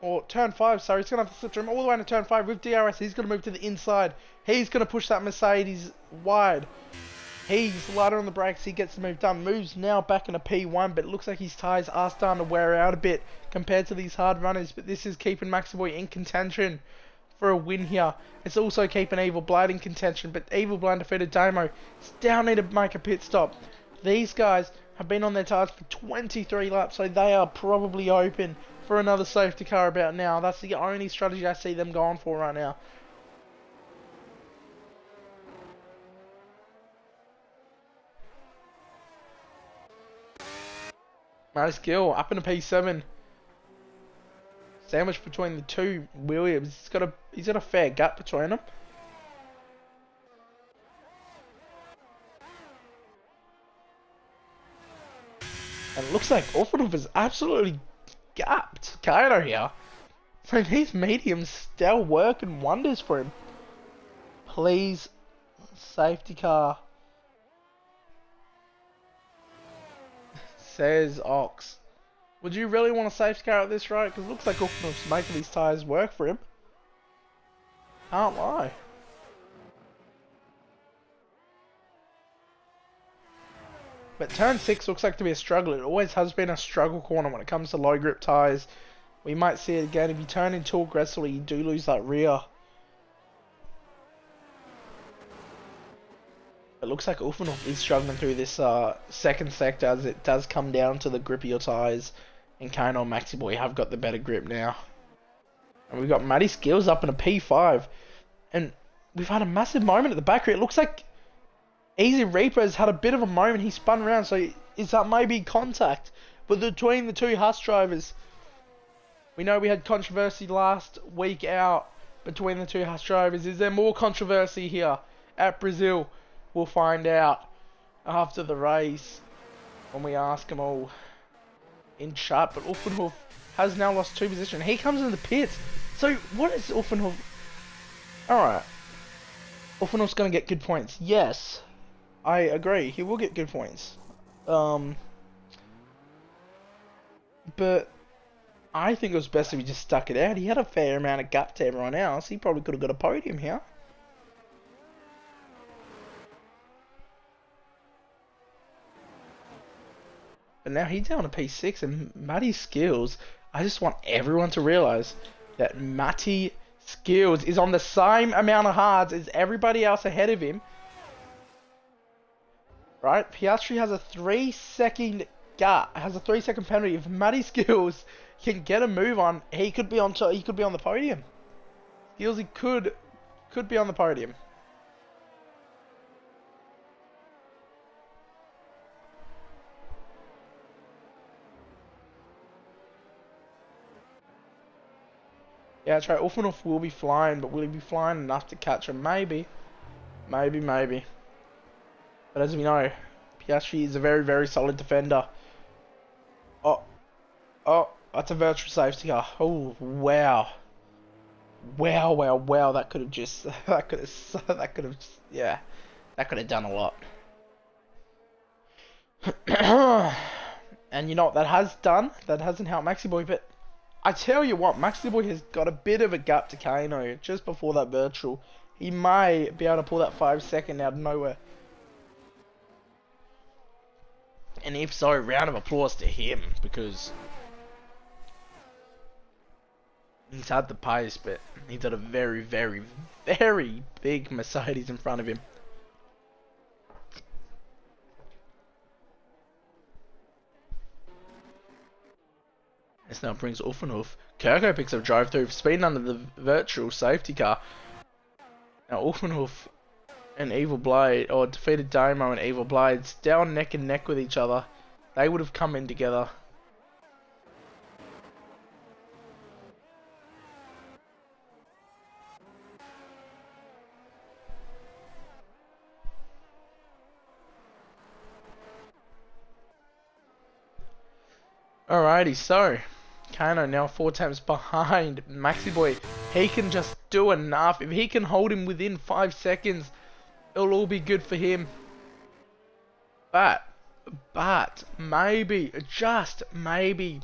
Or turn 5, sorry. He's going to have the slipstream all the way into turn 5 with DRS. He's going to move to the inside. He's going to push that Mercedes wide. He's lighter on the brakes. He gets the move done. Moves now back into P1, but it looks like his tyres are starting to wear out a bit compared to these hard runners. But this is keeping Maxi Boy in contention for a win here. It's also keeping Evil Blade in contention, but Evil Blade defeated Damo. Still need to make a pit stop. These guys have been on their tyres for 23 laps, so they are probably open for another safety car about now. That's the only strategy I see them going for right now. Nice skill, up into P7. Sandwiched between the two Williams. He's got a fair gap between them. And it looks like Orphanov is absolutely gapped Kano here. So these mediums still working wonders for him. Please, safety car. Says Ox. Would you really want a safety car at this rate? Because it looks like Orphanov's making these tyres work for him. Can't lie. But turn 6 looks like to be a struggle. It always has been a struggle corner when it comes to low grip tyres. We might see it again. If you turn in too aggressively, you do lose that rear. It looks like Ulfanov is struggling through this second sector as it does come down to the grip of your tyres. And Kano and Maxi Boy have got the better grip now. And we've got Matty Skills up in a P5. And we've had a massive moment at the back here. It looks like Easy Reaper's had a bit of a moment. He spun around, so is that maybe contact? But between the two Haas drivers, we know we had controversy last week out between the two Haas drivers. Is there more controversy here at Brazil? We'll find out after the race when we ask them all in chat. But Ulfanhof has now lost 2 positions. He comes in the pits. So what is Ulfanhof? Alright. Ulfanhof's going to get good points. Yes. I agree. He will get good points. But I think it was best if he just stuck it out. He had a fair amount of gap to everyone else. He probably could have got a podium here. But now he's down to P6, and Matty Skills, I just want everyone to realise that Matty Skills is on the same amount of hards as everybody else ahead of him. Right? Piastri has a 3-second gap, has a 3-second penalty. If Matty Skills can get a move on, he could be on he could be on the podium. Skillsy could be on the podium. Yeah, that's right. Ulfanov will be flying, but will he be flying enough to catch him? Maybe. Maybe. But as we know, Piastri is a very, very solid defender. Oh, that's a virtual safety car. Oh, wow. Wow. That could have just, that could have, yeah, that could have done a lot. And you know what that has done? That hasn't helped Maxi Boy, but I tell you what, Maxi Boy has got a bit of a gap to Kano just before that virtual. He may be able to pull that 5-second out of nowhere. And if so, round of applause to him, because he's had the pace, but he's got a very, very, very big Mercedes in front of him. This now brings Ulfanov. Kirko picks up drive through, speeding under the virtual safety car. Now Ulfanov and Evil Blade, or defeated Damo and Evil Blades, down neck and neck with each other. They would have come in together. Alrighty, so Kano now 4 times behind Maxi Boy. He can just do enough. If he can hold him within 5 seconds, it'll all be good for him. But maybe, just maybe,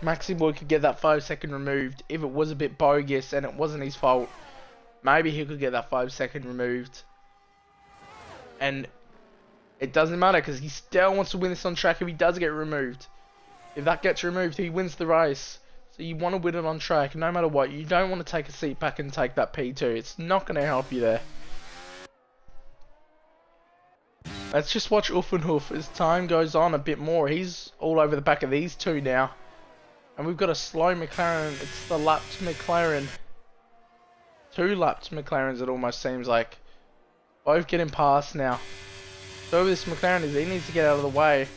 Maxi Boy could get that 5-second removed if it was a bit bogus and it wasn't his fault. Maybe he could get that 5-second removed. And it doesn't matter because he still wants to win this on track if he does get removed. If that gets removed, he wins the race. So you want to win it on track no matter what. You don't want to take a seat back and take that P2. It's not going to help you there. Let's just watch Ulfanhof as time goes on a bit more. He's all over the back of these two now. And we've got a slow McLaren. It's the lapped McLaren. 2 lapped McLarens it almost seems like. Both getting past now. So this McLaren is, he needs to get out of the way.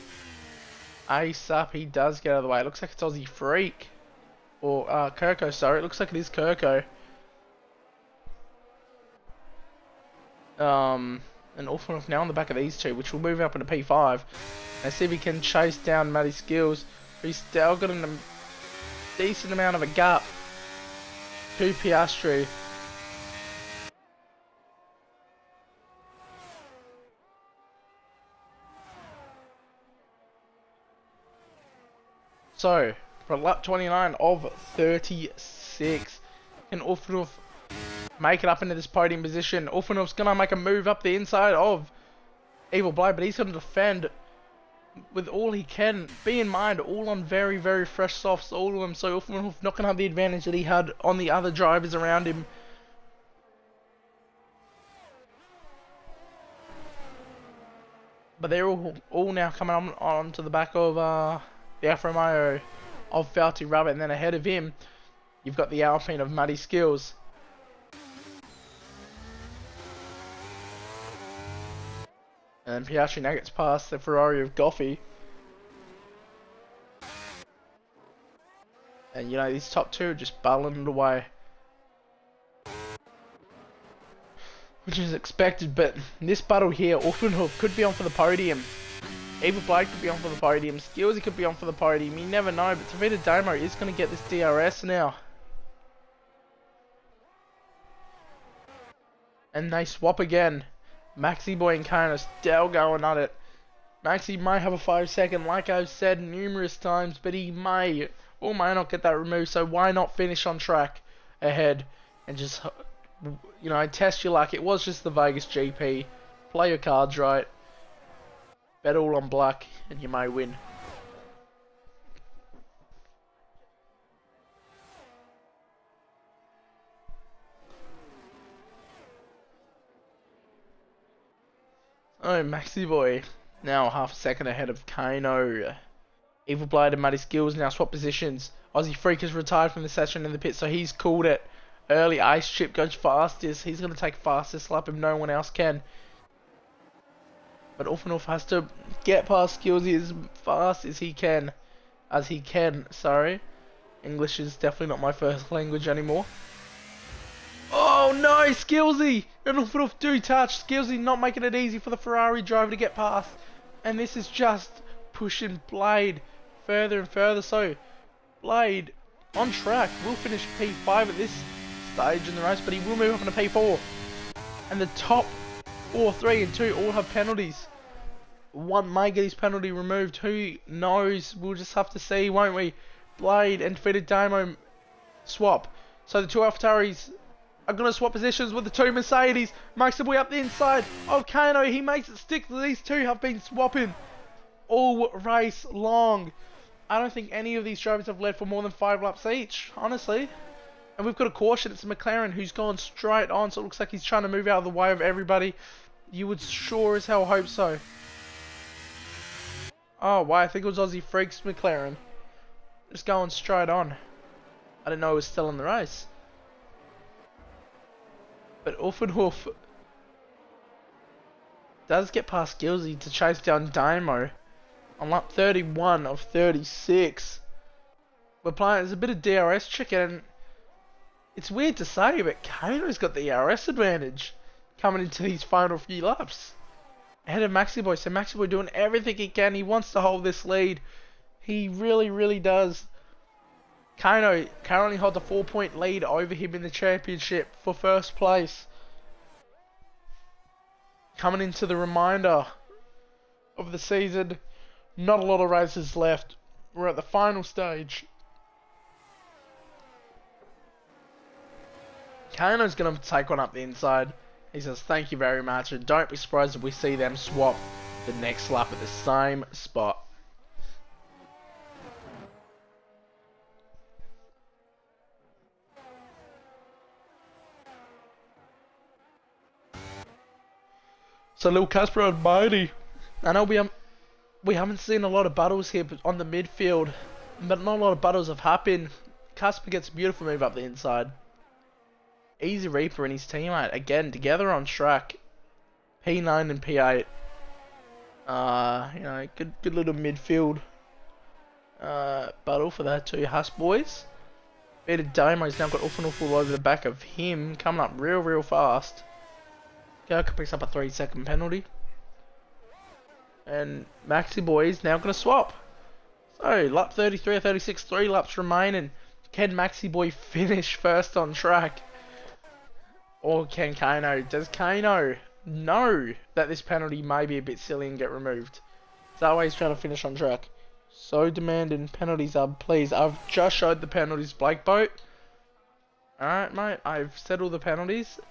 ASAP, he does get out of the way. It looks like it's Aussie Freak. Or Kirko, sorry. It looks like it is Kirko. And Ulfanov now on the back of these two, which will move up into P5. And see if he can chase down Matty Skills. He's still got a decent amount of a gap to Piastri. So, for lap 29 of 36, can Ulfanov make it up into this podium position? Ulfanov's going to make a move up the inside of Evil Blade, but he's going to defend with all he can. Be in mind, all on very, very fresh softs, all of them, so Ulfanov's not going to have the advantage that he had on the other drivers around him. But they're all now coming on to the back of the Alfa Romeo of Valtteri Rabbit, and then ahead of him, you've got the Alpine of Muddy Skills. And then Piastri now gets past the Ferrari of Goffey. And you know, these top two are just battling it away. Which is expected, but in this battle here, Offenhof could be on for the podium. Evil Blade could be on for the podium. Skillsy could be on for the podium. You never know, but Tavita Damo is going to get this DRS now. And they swap again. Maxi Boy and Kano still going at it. Maxi may have a 5 second, like I've said numerous times, but he may or may not get that removed, so why not finish on track ahead and just, you know, test your luck. It was just the Vegas GP. Play your cards right. Bet all on black and you may win. Oh, Maxi Boy now half a second ahead of Kano. Evil Blade and Muddy Skills now swap positions. Aussie Freak has retired from the session in the pit, so he's called it early. Ice Chip goes fastest. He's going to take fastest lap if no one else can. But Offenhof has to get past Skillsy as fast as he can. Sorry. English is definitely not my first language anymore. Oh no, Skillsy! And Offenhof do touch. Skillsy not making it easy for the Ferrari driver to get past. And this is just pushing Blade further and further. So, Blade on track will finish P5 at this stage in the race, but he will move up into P4. And the top 4, 3 and 2 all have penalties. One may get his penalty removed. Who knows? We'll just have to see, won't we? Blade and Defeated Damo swap. So the two AlphaTauris are going to swap positions with the two Mercedes. Makes the way up the inside of Kano. He makes it stick. These two have been swapping all race long. I don't think any of these drivers have led for more than 5 laps each, honestly. And we've got a caution. It's McLaren who's gone straight on, so it looks like he's trying to move out of the way of everybody. You would sure as hell hope so. Oh, wow, I think it was Aussie Freak's McLaren. Just going straight on. I didn't know he was still in the race. But Offenhof does get past Gilsey to chase down Damo on lap 31 of 36. We're playing, there's a bit of DRS chicken, and it's weird to say, but Kano's got the DRS advantage coming into these final few laps. Ahead of Maxi Boy, so Maxi Boy doing everything he can. He wants to hold this lead. He really, really does. Kano currently holds a 4-point lead over him in the championship for first place. Coming into the remainder of the season, not a lot of races left. We're at the final stage. Kano's going to take one up the inside. He says thank you very much, and don't be surprised if we see them swap the next lap at the same spot. So little Casper and Mighty. I know we haven't seen a lot of battles here on the midfield, but not a lot of battles have happened. Casper gets a beautiful move up the inside. Easy Reaper and his teammate again together on track. P9 and P8. You know, good little midfield battle for that two Haas boys. Better Damo's now got Offenhof all over the back of him, coming up real fast. Gurka picks up a 3-second penalty. And Maxi Boy is now going to swap. So, lap 33 or 36, 3 laps remaining. Can Maxi Boy finish first on track? Or can Kano? Does Kano know that this penalty may be a bit silly and get removed? Is that why he's trying to finish on track? So demanding penalties are, please. I've just showed the penalties, Blake Boat. Alright, mate. I've said all the penalties.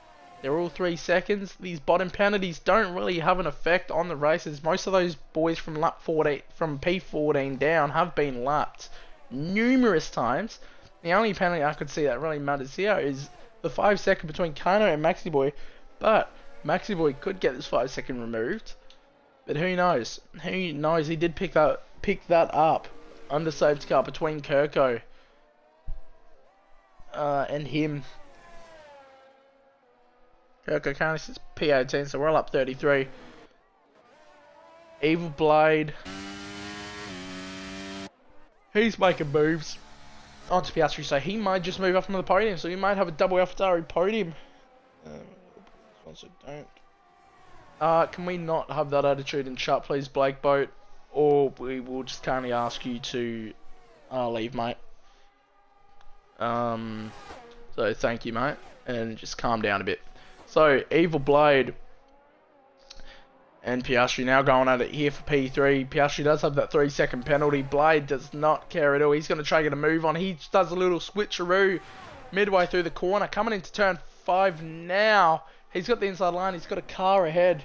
They're all 3 seconds. These bottom penalties don't really have an effect on the races. Most of those boys from lap 14, from P14 down, have been lapped numerous times. The only penalty I could see that really matters here is the 5 second between Kano and Maxi Boy. But Maxi Boy could get this 5 second removed. But who knows? Who knows? He did pick that up under safety car between Kirko and him. Kirko currently sits P18, so we're all up 33. Evil Blade. He's making moves onto Piastri, so he might just move up from the podium. So he might have a double AlphaTauri podium. Can we not have that attitude in chat, please, Blake Boat? Or we will just kindly ask you to leave, mate. So thank you, mate, and just calm down a bit. So Evil Blade and Piastri now going at it here for P3. Piastri does have that 3-second penalty. Blade does not care at all. He's going to try to get a move on. He does a little switcheroo midway through the corner. Coming into turn 5 now. He's got the inside line. He's got a car ahead.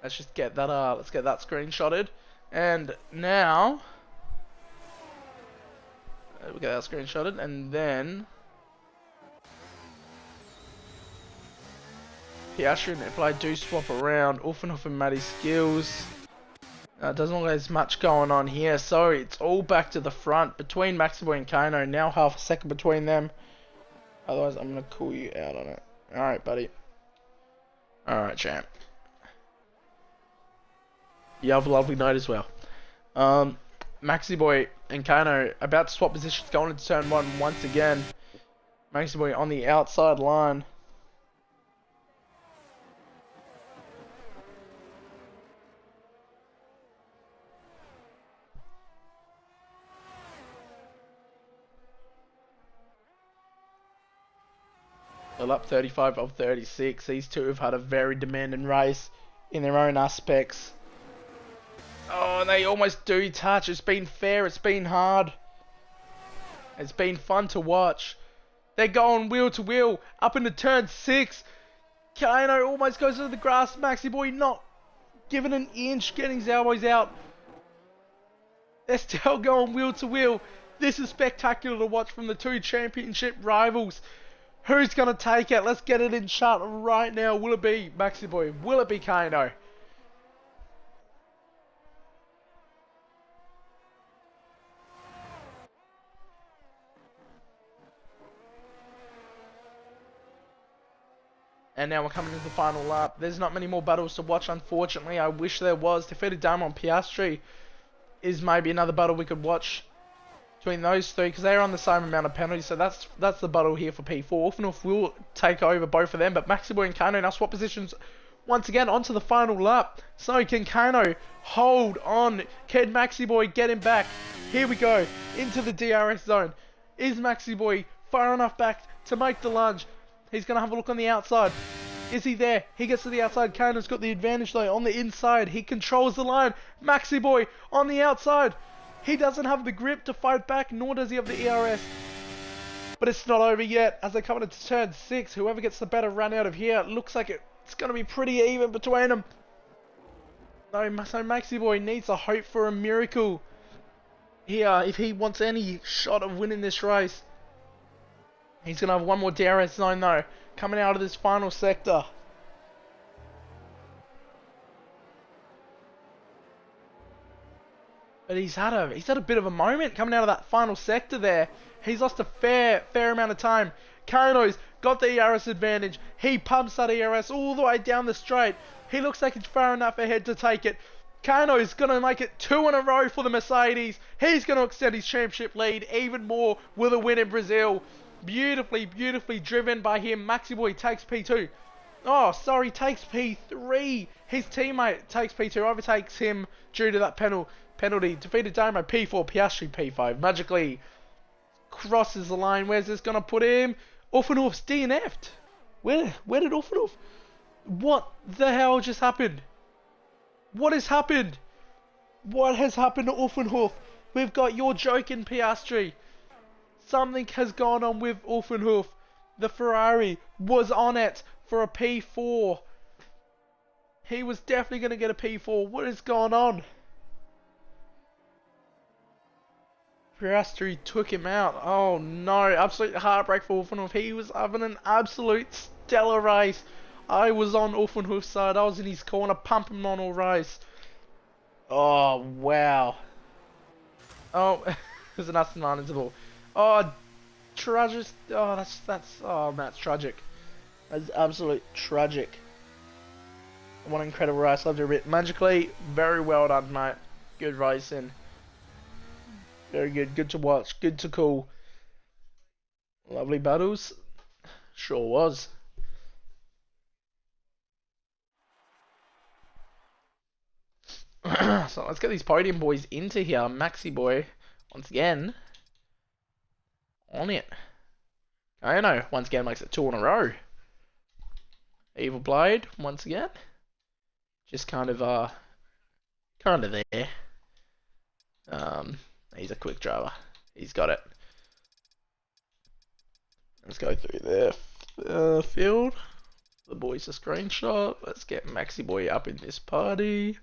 Let's just get that. Let's get that screenshotted. And now we get that screenshotted, and then Piastri and Blade do swap around. Ulfenhoff and Matty Skills. Doesn't look like there's much going on here, so it's all back to the front between Maxiboy and Kano. Now half a second between them. Otherwise, I'm gonna call you out on it. All right, buddy. All right, champ. You have a lovely night as well. Maxiboy and Kano about to swap positions, going into turn 1 once again. Maxiboy on the outside line. They're up 35 of 36. These two have had a very demanding race in their own aspects. Oh, and they almost do touch. It's been fair. It's been hard. It's been fun to watch. They're going wheel to wheel up into turn 6. Kano almost goes into the grass. Maxiboy not giving an inch, getting his elbows out. They're still going wheel to wheel. This is spectacular to watch from the two championship rivals. Who's going to take it? Let's get it in chat right now. Will it be Maxiboy? Will it be Kano? And now we're coming to the final lap. There's not many more battles to watch, unfortunately. I wish there was. Defeated Dame on Piastri is maybe another battle we could watch between those three, because they're on the same amount of penalties. So that's the battle here for P4. Ulfenhoff will take over both of them, but Maxiboy and Kano now swap positions once again onto the final lap. So can Kano hold on? Can Maxiboy get him back? Here we go into the DRS zone. Is Maxiboy far enough back to make the lunge? He's going to have a look on the outside. Is he there? He gets to the outside. Kano's got the advantage though on the inside. He controls the line. Maxiboy on the outside. He doesn't have the grip to fight back, nor does he have the ERS. But it's not over yet. As they come into turn 6, whoever gets the better run out of here, it looks like it's going to be pretty even between them. So Maxiboy needs to hope for a miracle here if he wants any shot of winning this race. He's going to have one more DRS zone though, coming out of this final sector. But he's had a bit of a moment coming out of that final sector there. He's lost a fair amount of time. Kano's got the ERS advantage. He pumps that ERS all the way down the straight. He looks like he's far enough ahead to take it. Kano's going to make it 2 in a row for the Mercedes. He's going to extend his championship lead even more with a win in Brazil. Beautifully driven by him. Maxiboy takes P2. Oh, sorry, takes P3. His teammate takes P2, overtakes him due to that penalty. Defeated Damo P4, Piastri P5. Magically crosses the line. Where's this going to put him? Ulfenhoff's DNF'd. Where did Ulfenhoff? What the hell just happened? What has happened? What has happened to Ulfenhoff? We've got your joke in Piastri. Something has gone on with Ulfenhoff. The Ferrari was on it for a P4. He was definitely going to get a P4. What is going on? Piastri took him out. Oh no, absolute heartbreak for Ulfenhoff. He was having an absolute stellar race. I was on Uffenhoof's side. I was in his corner, pumping him on all race. Oh, wow. Oh, there's an Aston Martin interval. Oh, tragic. Oh, oh, man, it's tragic. That's absolute tragic. What an incredible race. Loved it a bit. Magically, very well done, mate. Good racing. Very good. Good to watch. Good to call. Lovely battles. Sure was. So let's get these podium boys into here. Maxi boy, once again, on it. I don't know. Once again makes it 2 in a row. Evil Blade, once again. Just kind of there. He's a quick driver. He's got it. Let's go through the field. The boys a screenshot. Let's get Maxi boy up in this party.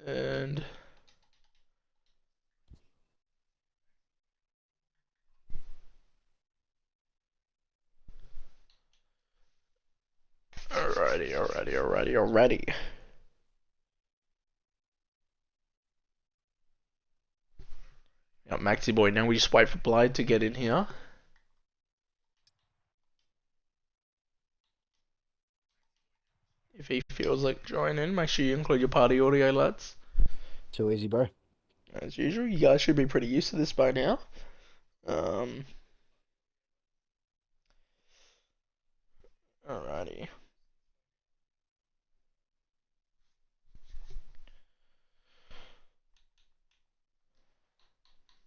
And alrighty. Got Maxi boy. Now we just wait for Blade to get in here. If he feels like joining, make sure you include your party audio, lads. Too easy, bro. As usual, you guys should be pretty used to this by now. Alrighty.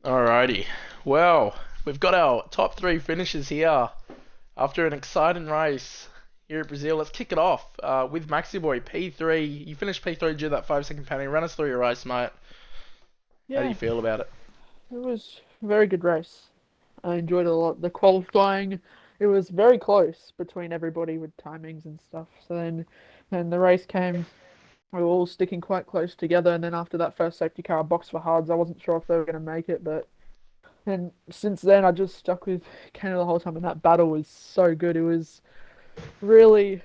Alrighty. Well, we've got our top 3 finishes here after an exciting race here at Brazil. Let's kick it off with Maxi Boy, P3. You finished P3 due to that 5-second penalty. Run us through your race, mate. Yeah, How do you feel about it? it was a very good race. I enjoyed it a lot. The qualifying, it was very close between everybody with timings and stuff. So then the race came, we were all sticking quite close together. And then after that first safety car box for hards, I wasn't sure if they were going to make it. But and since then, I just stuck with Canada the whole time. And that battle was so good. It was really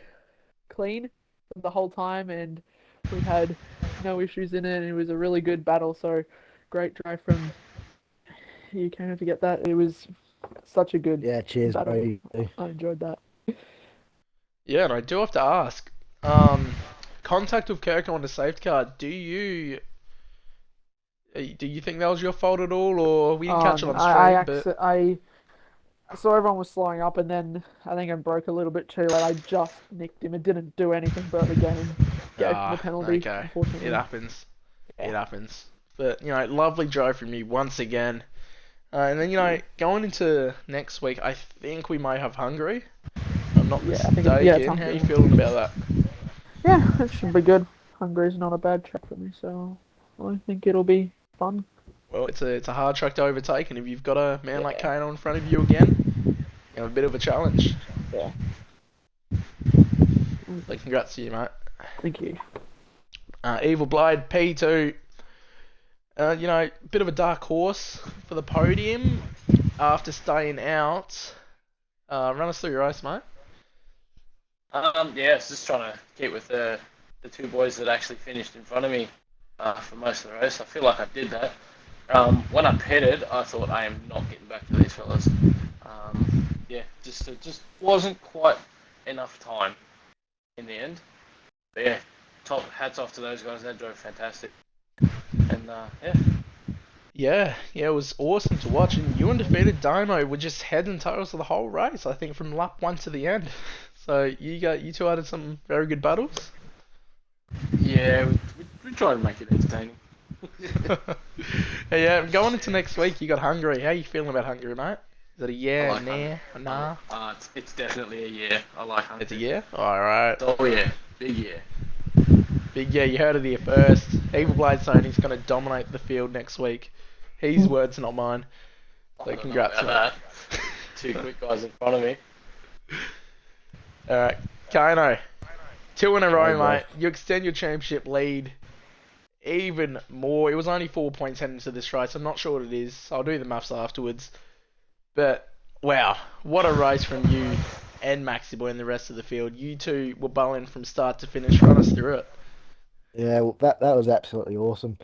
clean the whole time, and we had no issues in it. And it was a really good battle. So great drive from you. Can't forget that. It was such a good cheers, battle. bro. I enjoyed that. Yeah, and I do have to ask. Contact with Kirko on the safety car. Do you think that was your fault at all, or we didn't catch it on stream? I saw everyone was slowing up, and then I think I broke a little bit too late. I just nicked him. It didn't do anything, but the game gave him the penalty. Okay, unfortunately, it happens. Yeah. It happens. But lovely drive from you once again. And then going into next week, I think we may have Hungary. I'm not mistaken. How are you feeling about that? Yeah, it should be good. Hungary's not a bad track for me, so I think it'll be fun. Well, it's a hard track to overtake, and if you've got a man like Kano in front of you again, you have a bit of a challenge. Yeah. So congrats to you, mate. Thank you. Evil Blade, P2. Bit of a dark horse for the podium after staying out. Run us through your race, mate. It's just trying to keep with the 2 boys that actually finished in front of me for most of the race. I feel like I did that. When I pitted, I thought I am not getting back to these fellas. It just wasn't quite enough time in the end. But yeah, hats off to those guys. They drove fantastic. And Yeah, it was awesome to watch. And you and Defeated Dino were just head and tails of the whole race, I think, from lap 1 to the end. So you two had some very good battles. Yeah, we tried to make it entertaining. Yeah, going into next week, you got Hungary. How are you feeling about Hungary, mate? Is it a yeah, nah? It's definitely a yeah. I like Hungary. It's a yeah? Alright. Oh yeah, big yeah. Big yeah, you heard it here first. Evil Blade saying he's going to dominate the field next week. His words, not mine. So congrats, mate. That. 2 quick guys in front of me. Alright, Kano. 2 in a row, mate. You extend your championship lead even more. It was only 4 points heading into this race. I'm not sure what it is. I'll do the maths afterwards. But, wow. What a race from you. and Maxi Boy and the rest of the field. You two were bowling from start to finish. Run us through it. Yeah, well, that was absolutely awesome.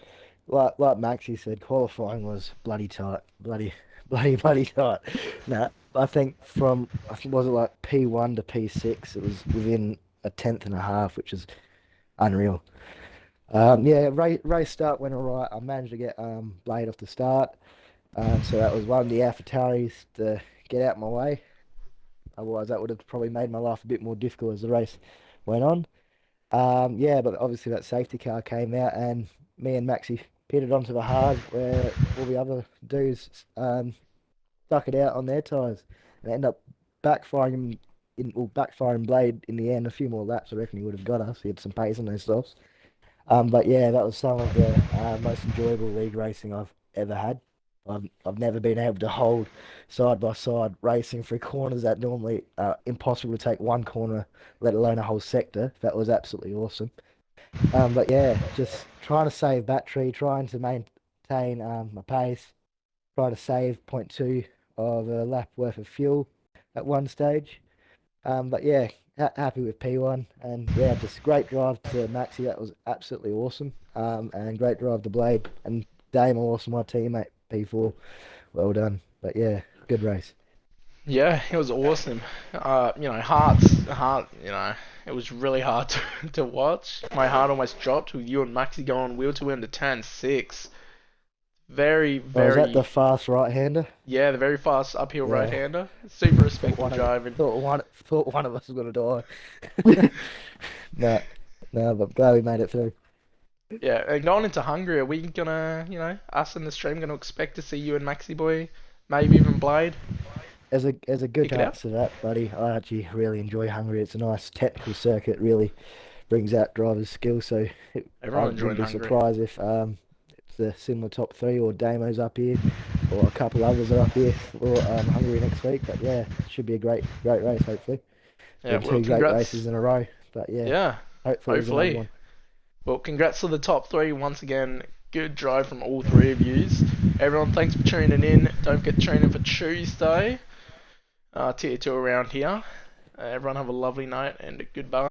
Like Maxie said, qualifying was bloody tight, bloody tight. Nah, I think was it like P1 to P6, it was within a tenth and a half, which is unreal. Yeah, race start went all right. I managed to get Blade off the start, so that was one of the AlphaTauris to get out my way. Otherwise, that would have probably made my life a bit more difficult as the race went on. Yeah, but obviously that safety car came out, and me and Maxie pitted onto the hard where all the other dudes stuck it out on their tyres, and ended up backfiring backfiring Blade in the end. A few more laps, I reckon he would have got us. He had some pace on those softs. But yeah, that was some of the most enjoyable league racing I've ever had. I've never been able to hold side by side racing through corners that normally impossible to take one corner, let alone a whole sector. That was absolutely awesome. But yeah, just trying to save battery, trying to maintain my pace, trying to save point 0.2 of a lap worth of fuel at one stage. But yeah, happy with P1, and yeah, just great drive to Maxi. That was absolutely awesome. And great drive to Blade and Dame, also my teammate P4. Well done. But yeah, good race. Yeah, it was awesome. Heart. It was really hard to watch. My heart almost dropped with you and Maxi going wheel to wheel to turn 6. Very, Was that the very, fast right-hander? yeah, the very fast uphill Yeah. right-hander. Super Thought respectful one of driving. thought one of us was gonna die. No, no, but glad we made it through. Yeah, and going into Hungary, are we gonna, us in the stream gonna expect to see you and Maxi Boy, maybe even Blade, As a good pick it out? answer to that, buddy, I actually really enjoy Hungary. It's a nice technical circuit, really brings out drivers' skill. So I Everyone wouldn't enjoying be Hungary. surprised if it's a similar top three or Damo's up here, or a couple others are up here for Hungary next week. But yeah, should be a great race. Hopefully, Yeah, been well, two great congrats. races in a row. But yeah, Yeah, hopefully there's another hopefully. one. Well, congrats to the top 3 once again. Good drive from all 3 of yous. Everyone, thanks for tuning in. Don't forget to tune in for Tuesday. Tier 2 around here. Everyone have a lovely night and goodbye.